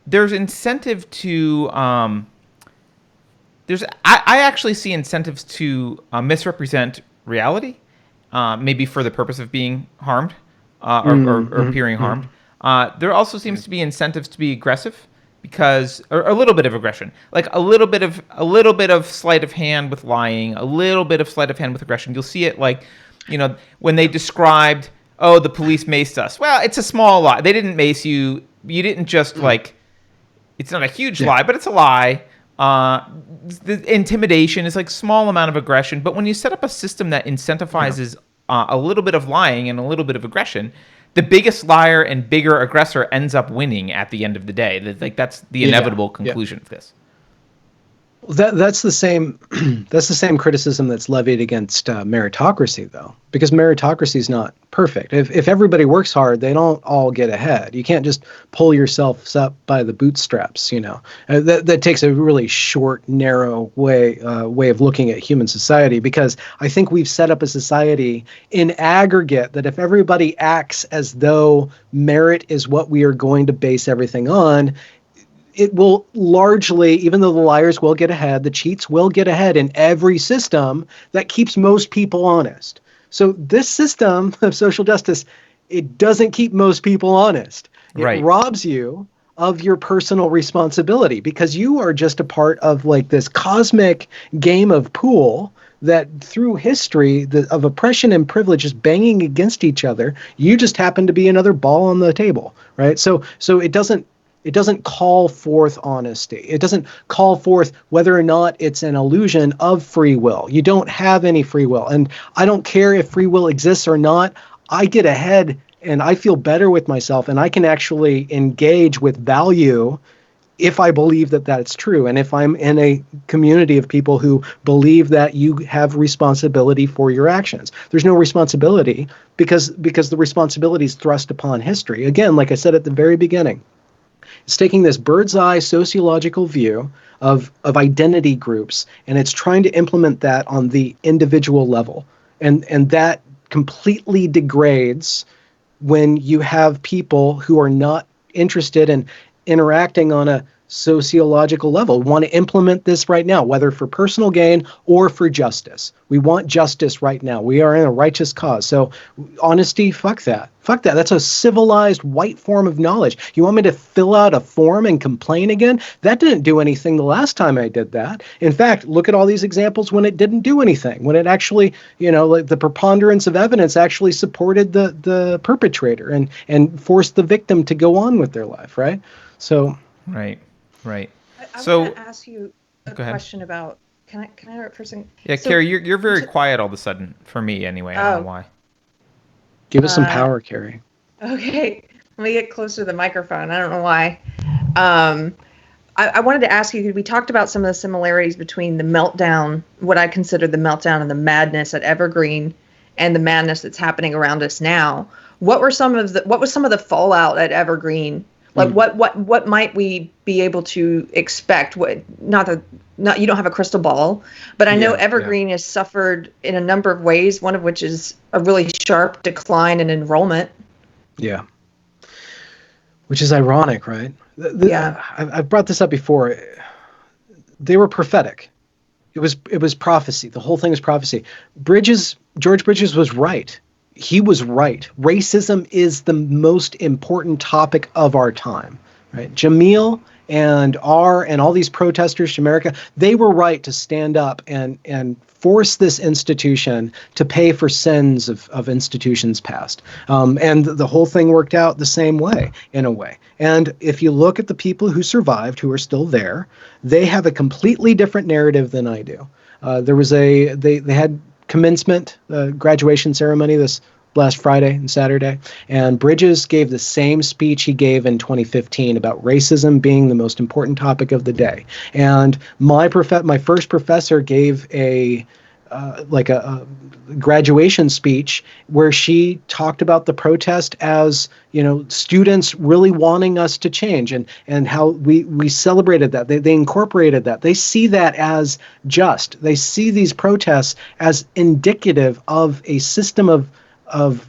there's incentive to I actually see incentives to misrepresent reality, maybe for the purpose of being harmed or appearing harmed. There also seems to be incentives to be aggressive, because or a little bit of aggression, like a little bit of sleight of hand with lying, a little bit of sleight of hand with aggression. You'll see it like, when they described, oh, the police maced us. Well, it's a small lie. They didn't mace you. You didn't just it's not a huge lie, but it's a lie. The intimidation is like small amount of aggression. But when you set up a system that incentivizes a little bit of lying and a little bit of aggression, the biggest liar and bigger aggressor ends up winning at the end of the day. That's the inevitable conclusion of this. That's the same that's the same criticism that's levied against meritocracy, though, because meritocracy is not perfect. If everybody works hard, they don't all get ahead. You can't just pull yourself up by the bootstraps. That takes a really short, narrow way of looking at human society, because I think we've set up a society in aggregate that if everybody acts as though merit is what we are going to base everything on, it will largely, even though the liars will get ahead, the cheats will get ahead in every system that keeps most people honest. So this system of social justice, it doesn't keep most people honest. It Right. robs you of your personal responsibility, because you are just a part of like this cosmic game of pool that through history of oppression and privilege is banging against each other. You just happen to be another ball on the table, right? So it doesn't call forth honesty. It doesn't call forth whether or not it's an illusion of free will. You don't have any free will. And I don't care if free will exists or not. I get ahead and I feel better with myself, and I can actually engage with value if I believe that that's true. And if I'm in a community of people who believe that you have responsibility for your actions. There's no responsibility because the responsibility is thrust upon history. Again, like I said at the very beginning, it's taking this bird's eye sociological view of identity groups, and it's trying to implement that on the individual level. And that completely degrades when you have people who are not interested in interacting on a sociological level, want to implement this right now, whether for personal gain or for justice. We want justice right now. We are in a righteous cause. So honesty, fuck that. Fuck that. That's a civilized white form of knowledge. You want me to fill out a form and complain again? That didn't do anything the last time I did that. In fact, look at all these examples when it didn't do anything, when it actually, like the preponderance of evidence actually supported the perpetrator and forced the victim to go on with their life, right? So Right. I So want to ask you a go ahead. question about. Can I interrupt for a second? Yeah, So, Keri, you're very quiet all of a sudden for me anyway. I don't know why. give us some power, Keri. Okay, let me get closer to the microphone. I don't know why. I wanted to ask you, we talked about some of the similarities between the meltdown, what I consider the meltdown and the madness at Evergreen, and the madness that's happening around us now. What was some of the fallout at Evergreen? Like what might we be able to expect? Not you don't have a crystal ball, but I know Evergreen has suffered in a number of ways, one of which is a really sharp decline in enrollment. Yeah. Which is ironic, right? I've brought this up before. They were prophetic. It was prophecy. The whole thing is prophecy. George Bridges was right. He was right. Racism is the most important topic of our time, right? Jamil and all these protesters to America, they were right to stand up and force this institution to pay for sins of institutions past. And the whole thing worked out the same way, in a way. And if you look at the people who survived, who are still there, they have a completely different narrative than I do. They had commencement, graduation ceremony this last Friday and Saturday, and Bridges gave the same speech he gave in 2015 about racism being the most important topic of the day. And my first professor gave a graduation speech where she talked about the protest as, students really wanting us to change, and how we celebrated that. They incorporated that. They see that as just. They see these protests as indicative of a system of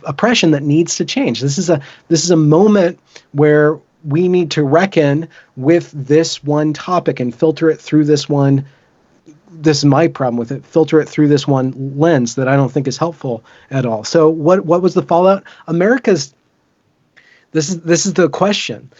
oppression that needs to change. This is a moment where we need to reckon with this one topic and filter it through this one. This is my problem with it. Filter it through this one lens that I don't think is helpful at all. So what was the fallout? This is the question.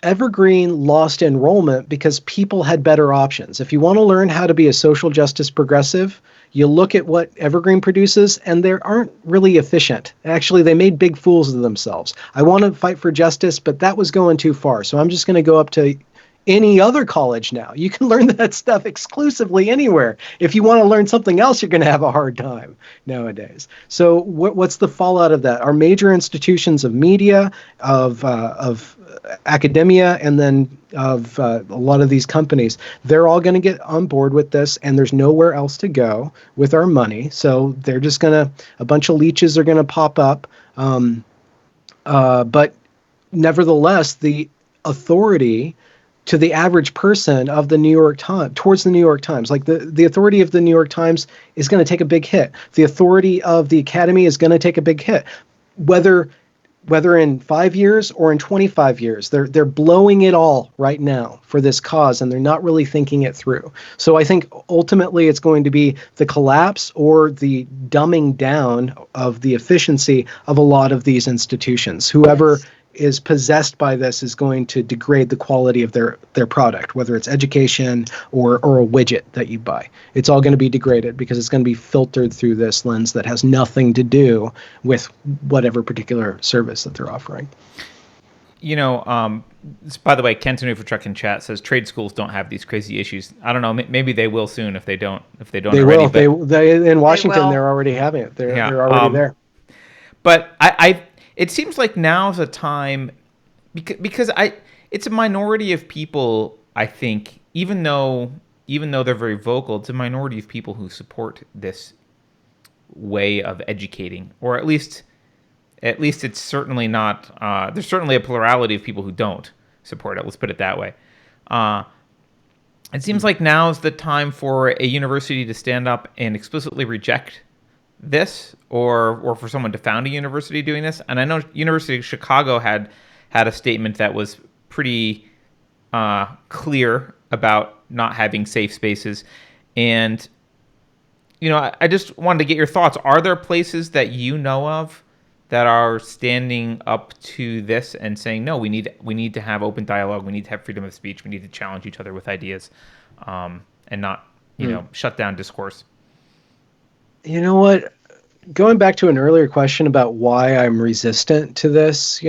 Evergreen lost enrollment because people had better options. If you want to learn how to be a social justice progressive, you look at what Evergreen produces, and they aren't really efficient. Actually, they made big fools of themselves. I want to fight for justice, but that was going too far. So I'm just going to go up to any other college now. You can learn that stuff exclusively anywhere. If you want to learn something else, you're going to have a hard time nowadays. So what's the fallout of that? Our major institutions of media, of academia, and then of a lot of these companies, they're all going to get on board with this, and there's nowhere else to go with our money. So they're just a bunch of leeches are going to pop up. But nevertheless, the authority to the average person of the New York Times, towards the New York Times, like the authority of the New York Times is going to take a big hit. The authority of the Academy is going to take a big hit. Whether in 5 years or in 25 years, they're blowing it all right now for this cause, and they're not really thinking it through. So I think ultimately it's going to be the collapse or the dumbing down of the efficiency of a lot of these institutions. Whoever is possessed by this is going to degrade the quality of their product, whether it's education or a widget that you buy. It's all going to be degraded because it's going to be filtered through this lens that has nothing to do with whatever particular service that they're offering. You know, by the way, Kenton Truck in chat says trade schools don't have these crazy issues. I don't know. Maybe they will soon if they don't. They already. Will. They in Washington. They're already having it. They're already there. But it seems like now's a time because it's a minority of people, I think, even though they're very vocal, it's a minority of people who support this way of educating, or at least it's certainly not. There's certainly a plurality of people who don't support it. Let's put it that way. It seems like now's the time for a university to stand up and explicitly reject this, or for someone to found a university doing this. And I know University of Chicago had a statement that was pretty clear about not having safe spaces. And you know, I just wanted to get your thoughts. Are there places that you know of that are standing up to this and saying, no, we need to have open dialogue, we need to have freedom of speech, we need to challenge each other with ideas, and not shut down discourse? You know what? Going back to an earlier question about why I'm resistant to this,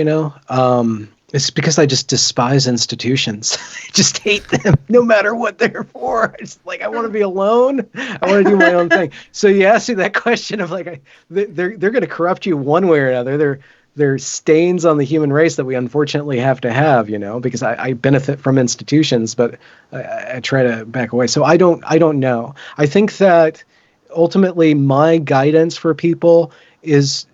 it's because I just despise institutions. I just hate them, no matter what they're for. It's like I want to be alone. I want to do my own thing. So you asked me that question of like, they're going to corrupt you one way or another. They're stains on the human race that we unfortunately have to have, because I benefit from institutions, but I try to back away. So I don't know. I think that ultimately my guidance for people is,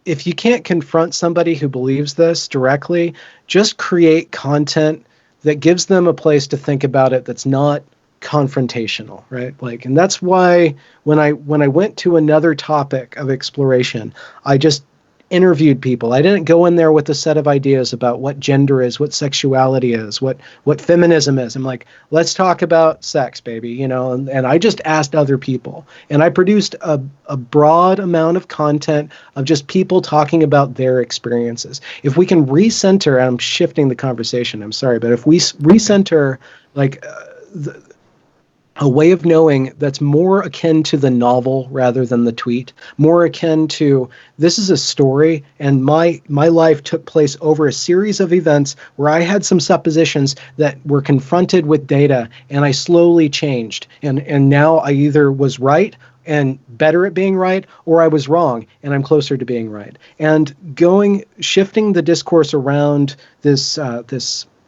if you can't confront somebody who believes this directly, just create content that gives them a place to think about it that's not confrontational, right? Like, and that's why when I went to another topic of exploration, I just interviewed people. I didn't go in there with a set of ideas about what gender is, what sexuality is, what feminism is. I'm like, let's talk about sex, baby, and I just asked other people. And I produced a broad amount of content of just people talking about their experiences. If we can recenter, I'm shifting the conversation, I'm sorry, but if we recenter like a way of knowing that's more akin to the novel rather than the tweet, more akin to, this is a story, and my life took place over a series of events where I had some suppositions that were confronted with data, and I slowly changed. And now I either was right and better at being right, or I was wrong and I'm closer to being right. And shifting the discourse around this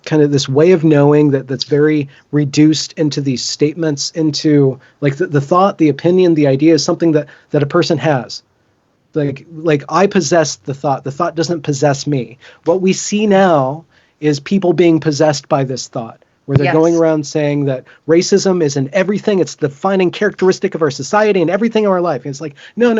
kind of this way of knowing that's very reduced into these statements, into like the thought, the opinion, the idea is something that a person has. Like I possess the thought doesn't possess me. What we see now is people being possessed by this thought, where they're going around saying that racism is in everything. It's the defining characteristic of our society and everything in our life. And it's like, no.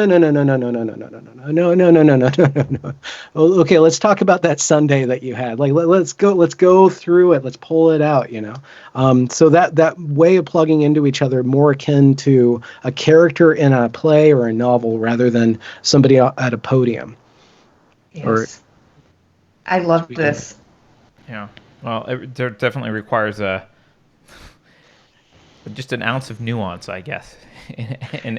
Okay, let's talk about that Sunday that you had. Like, let's go through it. Let's pull it out, So that way of plugging into each other, more akin to a character in a play or a novel rather than somebody at a podium. Yes. I love this. Yeah. Well, there definitely requires just an ounce of nuance, I guess. And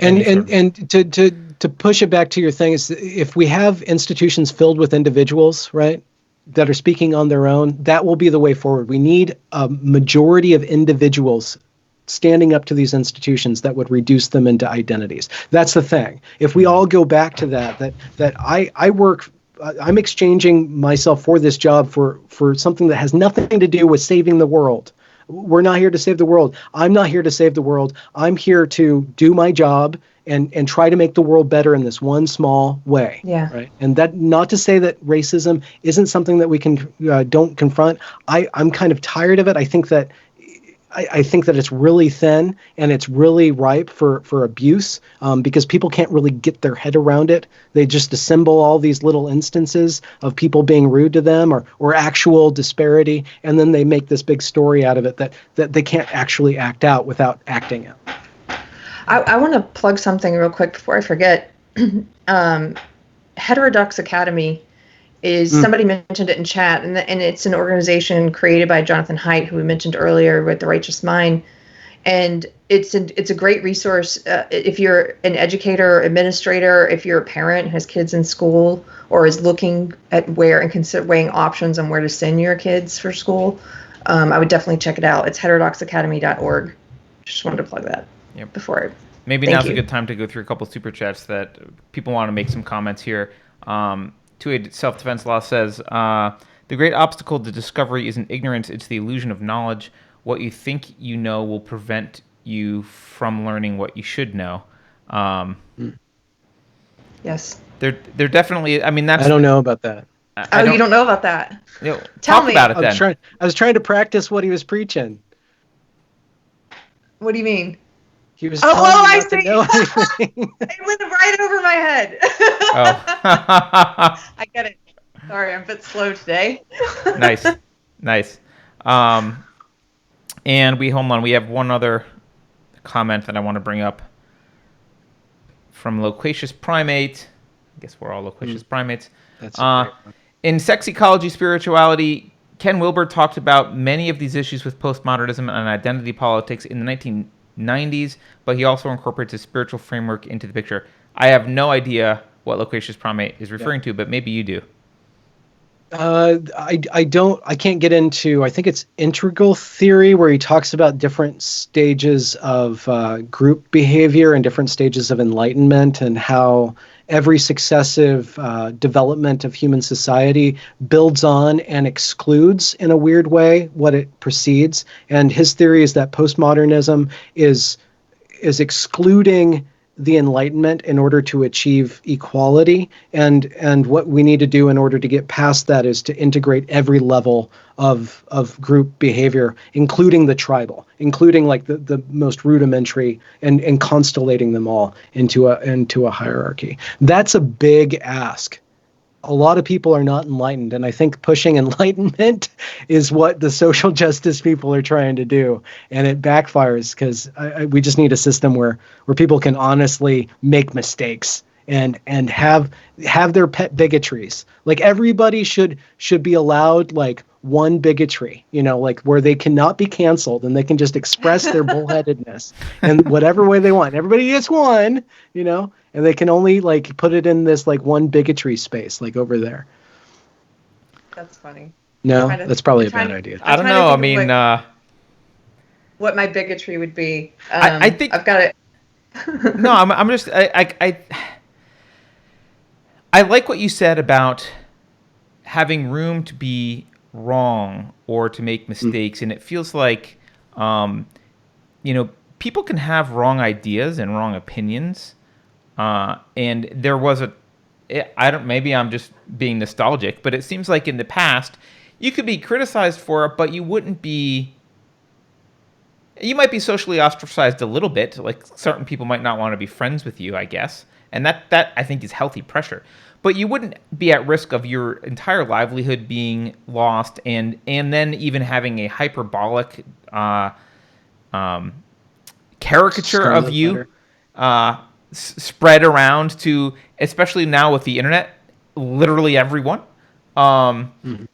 to push it back to your thing is, if we have institutions filled with individuals, right? that are speaking on their own, that will be the way forward. We need a majority of individuals standing up to these institutions that would reduce them into identities. That's the thing. If we all go back to that I work, I'm exchanging myself for this job for something that has nothing to do with saving the world. We're not here to save the world. I'm not here to save the world. I'm here to do my job and try to make the world better in this one small way. Yeah. Right. And that, not to say that racism isn't something that we can don't confront. I'm kind of tired of it. I think that it's really thin and it's really ripe for abuse because people can't really get their head around it. They just assemble all these little instances of people being rude to them or actual disparity, and then they make this big story out of it that they can't actually act out without acting it. I want to plug something real quick before I forget. Heterodox Academy is, somebody mentioned it in chat, and it's an organization created by Jonathan Haidt, who we mentioned earlier with The Righteous Mind. And it's a great resource if you're an educator, administrator, if you're a parent who has kids in school or is looking at where and weighing options on where to send your kids for school. I would definitely check it out. It's heterodoxacademy.org. Just wanted to plug that before. Maybe now's a good time to go through a couple super chats that people want to make some comments here. 2A Self-Defense Law says, the great obstacle to discovery isn't ignorance, it's the illusion of knowledge. What you think you know will prevent you from learning what you should know. Yes. They're definitely, I mean, that's... I don't know about that. You don't know about that? Tell me about it then. I was trying to practice what he was preaching. What do you mean? He was I see. It went right over my head. I get it. Sorry, I'm a bit slow today. Nice. And we have one other comment that I want to bring up from Loquacious Primate. I guess we're all Loquacious Primates. That's great. In Sex Ecology, Spirituality, Ken Wilber talked about many of these issues with postmodernism and identity politics in the 1990s, but he also incorporates a spiritual framework into the picture. I have no idea what Loquacious Primate is referring to, but maybe you do. I can't get into, I think it's integral theory, where he talks about different stages of group behavior and different stages of enlightenment, and how every successive development of human society builds on and excludes in a weird way what it precedes. And his theory is that postmodernism is excluding the Enlightenment in order to achieve equality, and what we need to do in order to get past that is to integrate every level of group behavior, including the tribal, including like the most rudimentary, and constellating them all into a hierarchy. That's a big ask. A lot of people are not enlightened, and I think pushing enlightenment is what the social justice people are trying to do, and it backfires because we just need a system where people can honestly make mistakes and have their pet bigotries. Like everybody should be allowed like one bigotry, like where they cannot be canceled and they can just express their bullheadedness in whatever way they want. Everybody gets one, and they can only like put it in this like one bigotry space, like over there. That's funny. No, that's probably a bad idea. I don't know. I mean, what my bigotry would be. I think I've got it. No, I'm just I like what you said about having room to be wrong or to make mistakes, and it feels like people can have wrong ideas and wrong opinions. And there was maybe I'm just being nostalgic, but it seems like in the past you could be criticized for it, but you might be socially ostracized a little bit. Like certain people might not want to be friends with you, I guess. And that I think is healthy pressure, but you wouldn't be at risk of your entire livelihood being lost and then even having a hyperbolic, caricature of you, spread around to, especially now with the internet, literally everyone.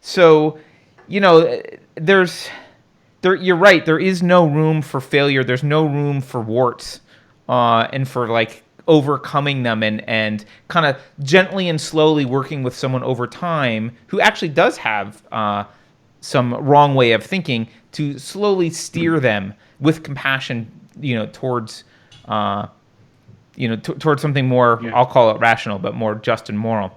So, you're right. There is no room for failure. There's no room for warts, and for like overcoming them and kind of gently and slowly working with someone over time who actually does have some wrong way of thinking to slowly steer them with compassion, towards towards something more, I'll call it rational, but more just and moral.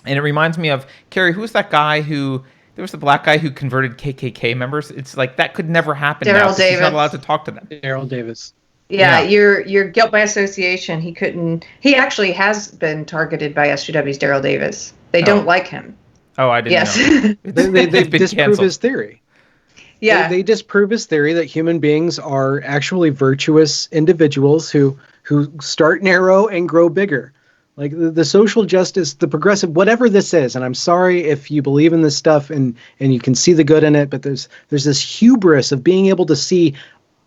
And it reminds me of, Keri, who was that guy there was the black guy who converted KKK members? It's like that could never happen now because he's not allowed to talk to them. Daryl Davis. Yeah, you're guilt by association. He actually has been targeted by SJW's Daryl Davis. They don't like him. Oh, I didn't know. They disprove his theory. Yeah. They disprove his theory that human beings are actually virtuous individuals who start narrow and grow bigger. Like the social justice, the progressive, whatever this is, and I'm sorry if you believe in this stuff and you can see the good in it, but there's this hubris of being able to see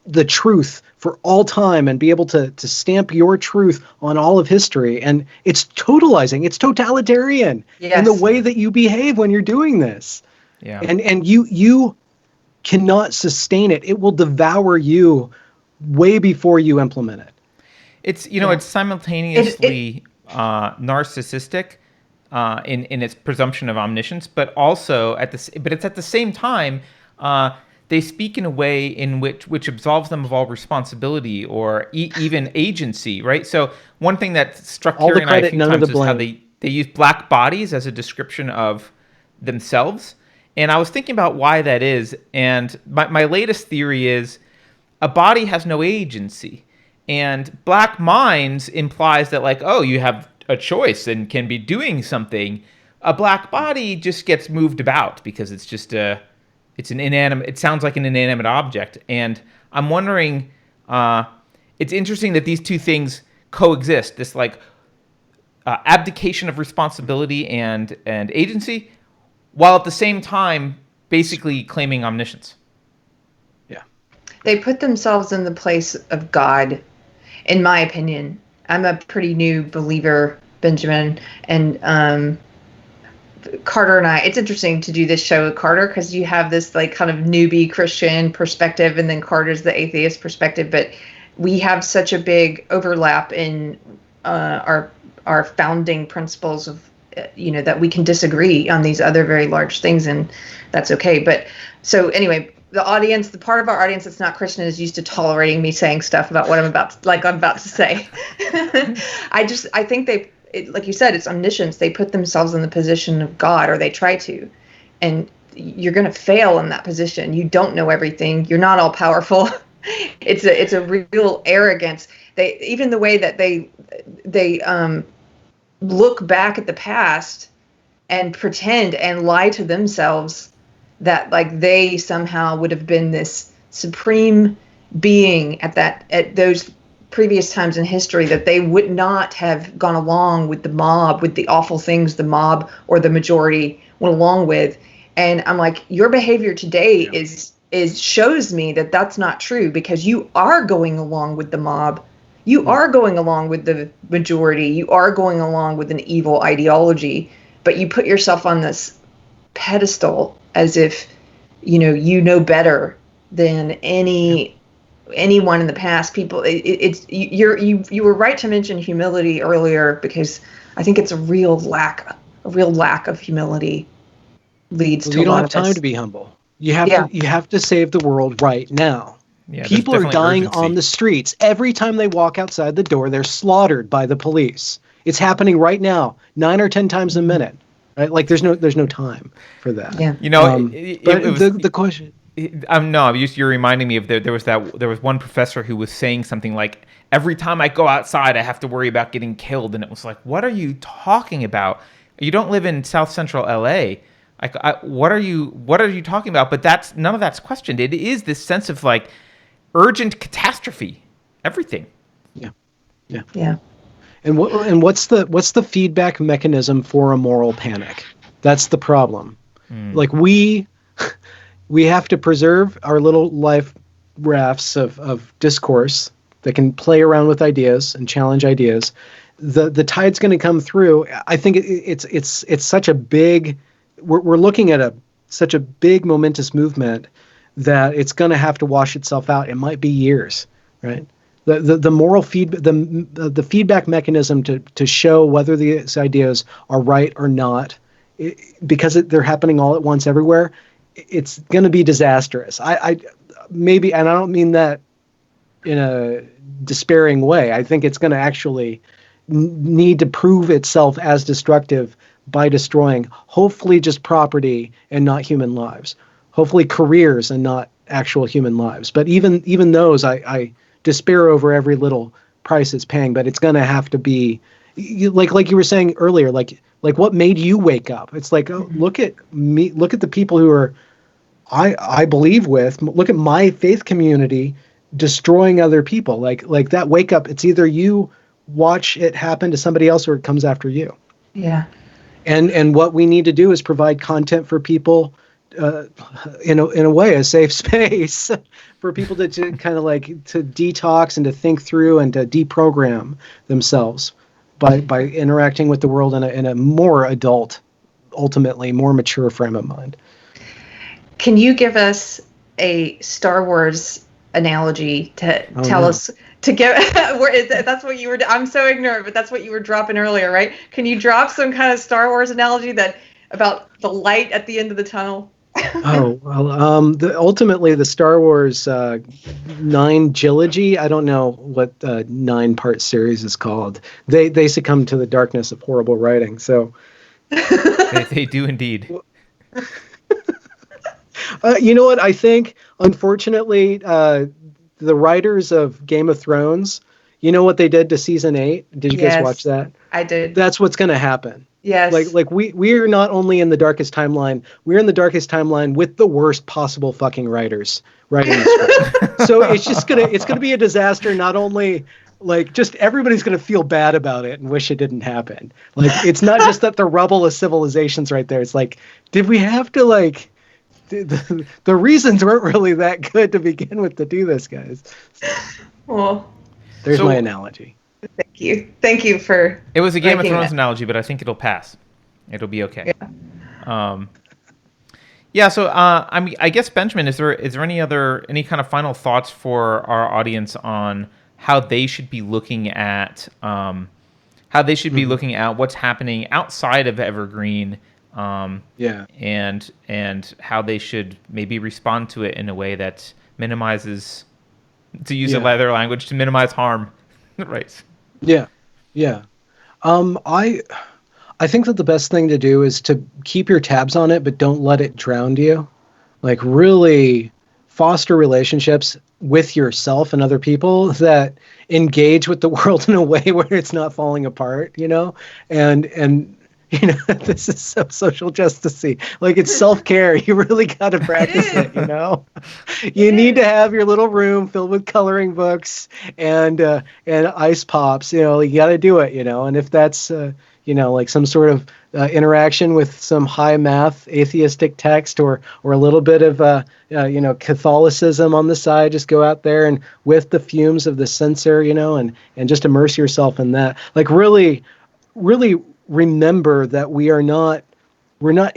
the truth for all time and be able to stamp your truth on all of history. And it's totalizing, it's totalitarian in the way that you behave when you're doing this. Yeah. And you cannot sustain it. It will devour you way before you implement it. It's it's simultaneously narcissistic in its presumption of omniscience, but also it's at the same time they speak in a way in which absolves them of all responsibility or even agency, right? So one thing that struck Keri and I a few times is how they use black bodies as a description of themselves. And I was thinking about why that is. And my latest theory is a body has no agency. And black minds implies that, like, oh, you have a choice and can be doing something. A black body just gets moved about because it's just it's an inanimate. It sounds like an inanimate object. And I'm wondering, it's interesting that these two things coexist. This like abdication of responsibility and agency, while at the same time basically claiming omniscience. Yeah, they put themselves in the place of God. In my opinion, I'm a pretty new believer, Benjamin, and Carter and I. It's interesting to do this show with Carter because you have this like kind of newbie Christian perspective, and then Carter's the atheist perspective. But we have such a big overlap in our founding principles of that we can disagree on these other very large things, and that's okay. But so anyway. The part of our audience that's not Christian is used to tolerating me saying stuff about what I'm about to say. I think like you said, it's omniscience. They put themselves in the position of God, or they try to, and you're going to fail in that position. You don't know everything. You're not all powerful. It's a real arrogance. Even the way that they look back at the past and pretend and lie to themselves that like they somehow would have been this supreme being at those previous times in history, that they would not have gone along with the mob, with the awful things the mob or the majority went along with. And I'm like, your behavior today is shows me that that's not true, because you are going along with the mob. You are going along with the majority. You are going along with an evil ideology, but you put yourself on this pedestal as if you know better than anyone in the past. People, you were right to mention humility earlier, because I think it's a real lack of humility leads to a lot of this. You don't have time to be humble. You have to save the world right now. Yeah, people are dying on the streets. Every time they walk outside the door, they're slaughtered by the police. It's happening right now, 9 or 10 times a minute. Right? Like there's no time for that. Yeah. The question. You're reminding me of there was one professor who was saying something like, every time I go outside, I have to worry about getting killed, and it was like, what are you talking about? You don't live in South Central LA. What are you talking about? But none of that's questioned. It is this sense of like urgent catastrophe. Everything. Yeah. And what's the feedback mechanism for a moral panic? That's the problem. Like we have to preserve our little life rafts of discourse that can play around with ideas and challenge ideas. The tide's going to come through. I think it's such a big. We're looking at such a big momentous movement that it's going to have to wash itself out. It might be years, right? The moral the feedback mechanism to show whether these ideas are right or not, because they're happening all at once everywhere, it's going to be disastrous. I maybe, and I don't mean that in a despairing way. I think it's going to actually need to prove itself as destructive by destroying, hopefully, just property and not human lives. Hopefully, careers and not actual human lives. But even those, I despair over every little price it's paying. But it's going to have to be, like you were saying earlier, like what made you wake up? It's like, oh, look at me, look at the people who are I believe with, look at my faith community destroying other people. Like that wake up, it's either you watch it happen to somebody else or it comes after you. Yeah. And what we need to do is provide content for people, in a way, a safe space for people to kind of like to detox and to think through and to deprogram themselves by interacting with the world in a more adult, ultimately more mature frame of mind. Can you give us a Star Wars analogy to tell us to give? That's what you were. I'm so ignorant, but that's what you were dropping earlier, right? Can you drop some kind of Star Wars analogy about the light at the end of the tunnel? Oh, well, ultimately the Star Wars 9 trilogy, I don't know what 9-part series is called. They succumb to the darkness of horrible writing. So they do indeed. You know what? I think, unfortunately, the writers of Game of Thrones, you know what they did to season 8? Did you guys watch that? I did. That's what's going to happen. Yes. Like we're not only in the darkest timeline, we're in the darkest timeline with the worst possible fucking writers writing the script. So it's gonna be a disaster. Not only like just everybody's gonna feel bad about it and wish it didn't happen. Like it's not just that the rubble of civilization's right there. It's like, did we have to like the reasons weren't really that good to begin with to do this, guys. Well, there's my analogy. Thank you for. It was a Game of Thrones analogy, but I think it'll pass. It'll be okay. Yeah. So, I mean, I guess Benjamin, is there any kind of final thoughts for our audience on how they should be looking at what's happening outside of Evergreen? And how they should maybe respond to it in a way that minimizes, to use a leather language, to minimize harm. Right. Yeah. I think that the best thing to do is to keep your tabs on it, but don't let it drown you. Like really foster relationships with yourself and other people that engage with the world in a way where it's not falling apart, you know? And you know, this is so social justice-y. Like, it's self-care. You really got to practice it, you know? You need to have your little room filled with coloring books and ice pops. You know, you got to do it, you know? And if that's, you know, like some sort of interaction with some high math atheistic text or a little bit of, you know, Catholicism on the side, just go out there and with the fumes of the censer, you know, and just immerse yourself in that. Like, really remember that we're not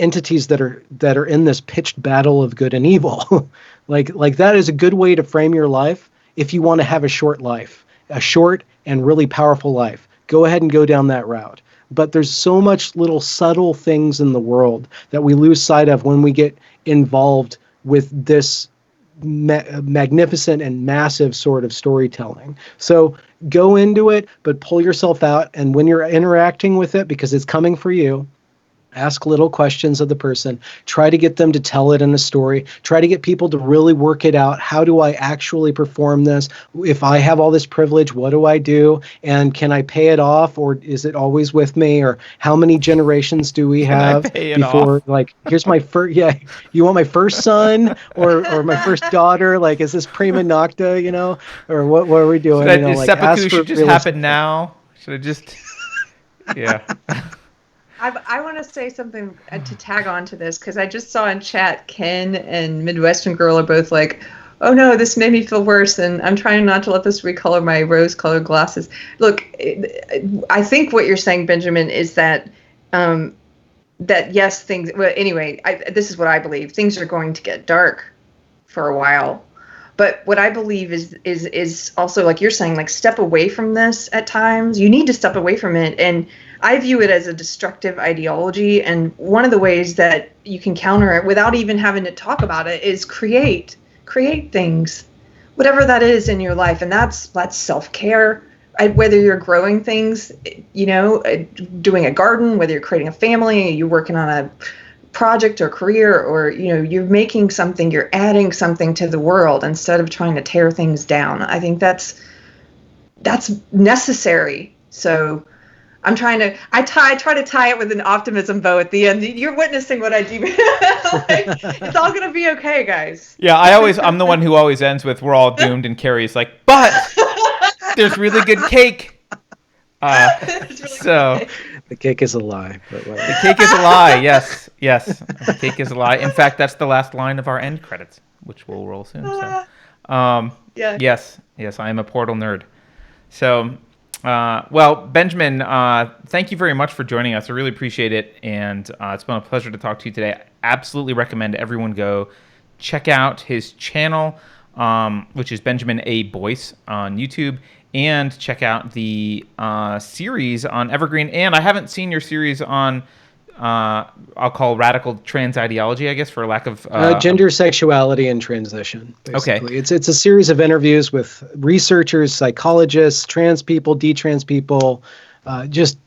entities that are in this pitched battle of good and evil. like that is a good way to frame your life if you want to have a short life, a short and really powerful life. Go ahead and go down that route. But there's so much little subtle things in the world that we lose sight of when we get involved with this magnificent and massive sort of storytelling. So go into it, but pull yourself out. And when you're interacting with it, because it's coming for you, ask little questions of the person. Try to get them to tell it in a story. Try to get people to really work it out. How do I actually perform this? If I have all this privilege, what do I do? And can I pay it off, or is it always with me? Or how many generations do we have before? Like, here's my first. Yeah, you want my first son or my first daughter? Like, is this prima nocta? You know, or what are we doing? Seppuku should just happen now. Should I just? Yeah. I want to say something to tag on to this, because I just saw in chat Ken and Midwestern Girl are both like, oh no, this made me feel worse, and I'm trying not to let this recolor my rose-colored glasses. Look, I think what you're saying, Benjamin, is that yes, things. Well, anyway, this is what I believe. Things are going to get dark for a while, But what I believe is also, like you're saying, like, step away from this at times. You need to step away from it. And I view it as a destructive ideology. And one of the ways that you can counter it without even having to talk about it is create things, whatever that is in your life. And that's self-care. Whether you're growing things, doing a garden, whether you're creating a family, you're working on a project or career, or you're making something, you're adding something to the world instead of trying to tear things down. I think that's necessary. So I try to tie it with an optimism bow at the end. You're witnessing what I do. Like, it's all gonna be okay, guys. Yeah, I'm the one who always ends with "we're all doomed," and Keri's like, "But there's really good cake." So the cake is a lie. But the cake is a lie. Yes, the cake is a lie. In fact, that's the last line of our end credits, which will roll soon. So, yeah. Yes, I am a Portal nerd. So, well, Benjamin, thank you very much for joining us. I really appreciate it, and it's been a pleasure to talk to you today. I absolutely recommend everyone go check out his channel, which is Benjamin A. Boyce on YouTube, and check out the series on Evergreen. And I haven't seen your series on, I'll call radical trans ideology, I guess, for lack of... gender, sexuality, and transition, basically. Okay. It's a series of interviews with researchers, psychologists, trans people, detrans people, just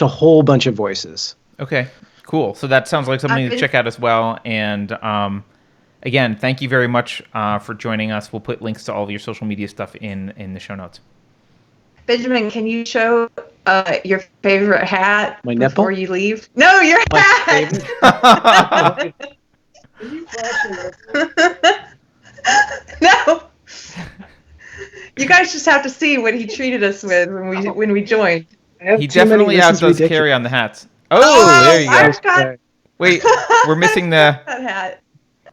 a whole bunch of voices. Okay, cool. So that sounds like something to check out as well. And again, thank you very much for joining us. We'll put links to all of your social media stuff in the show notes. Benjamin, can you show your favorite hat My before nipple? you leave? No, your hat! No. You guys just have to see what he treated us with when we joined. He definitely outdoes Keri on the hats. Oh, there you go. Wait, we're missing the... that hat.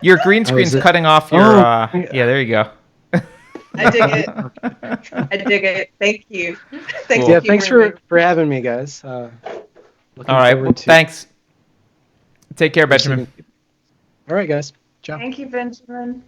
Your green screen's cutting off your... yeah, there you go. I dig it. I dig it. Thank you. Cool. Yeah, thanks for having me, guys. All right, well, thanks. Take care, Benjamin. All right, guys. Ciao. Thank you, Benjamin.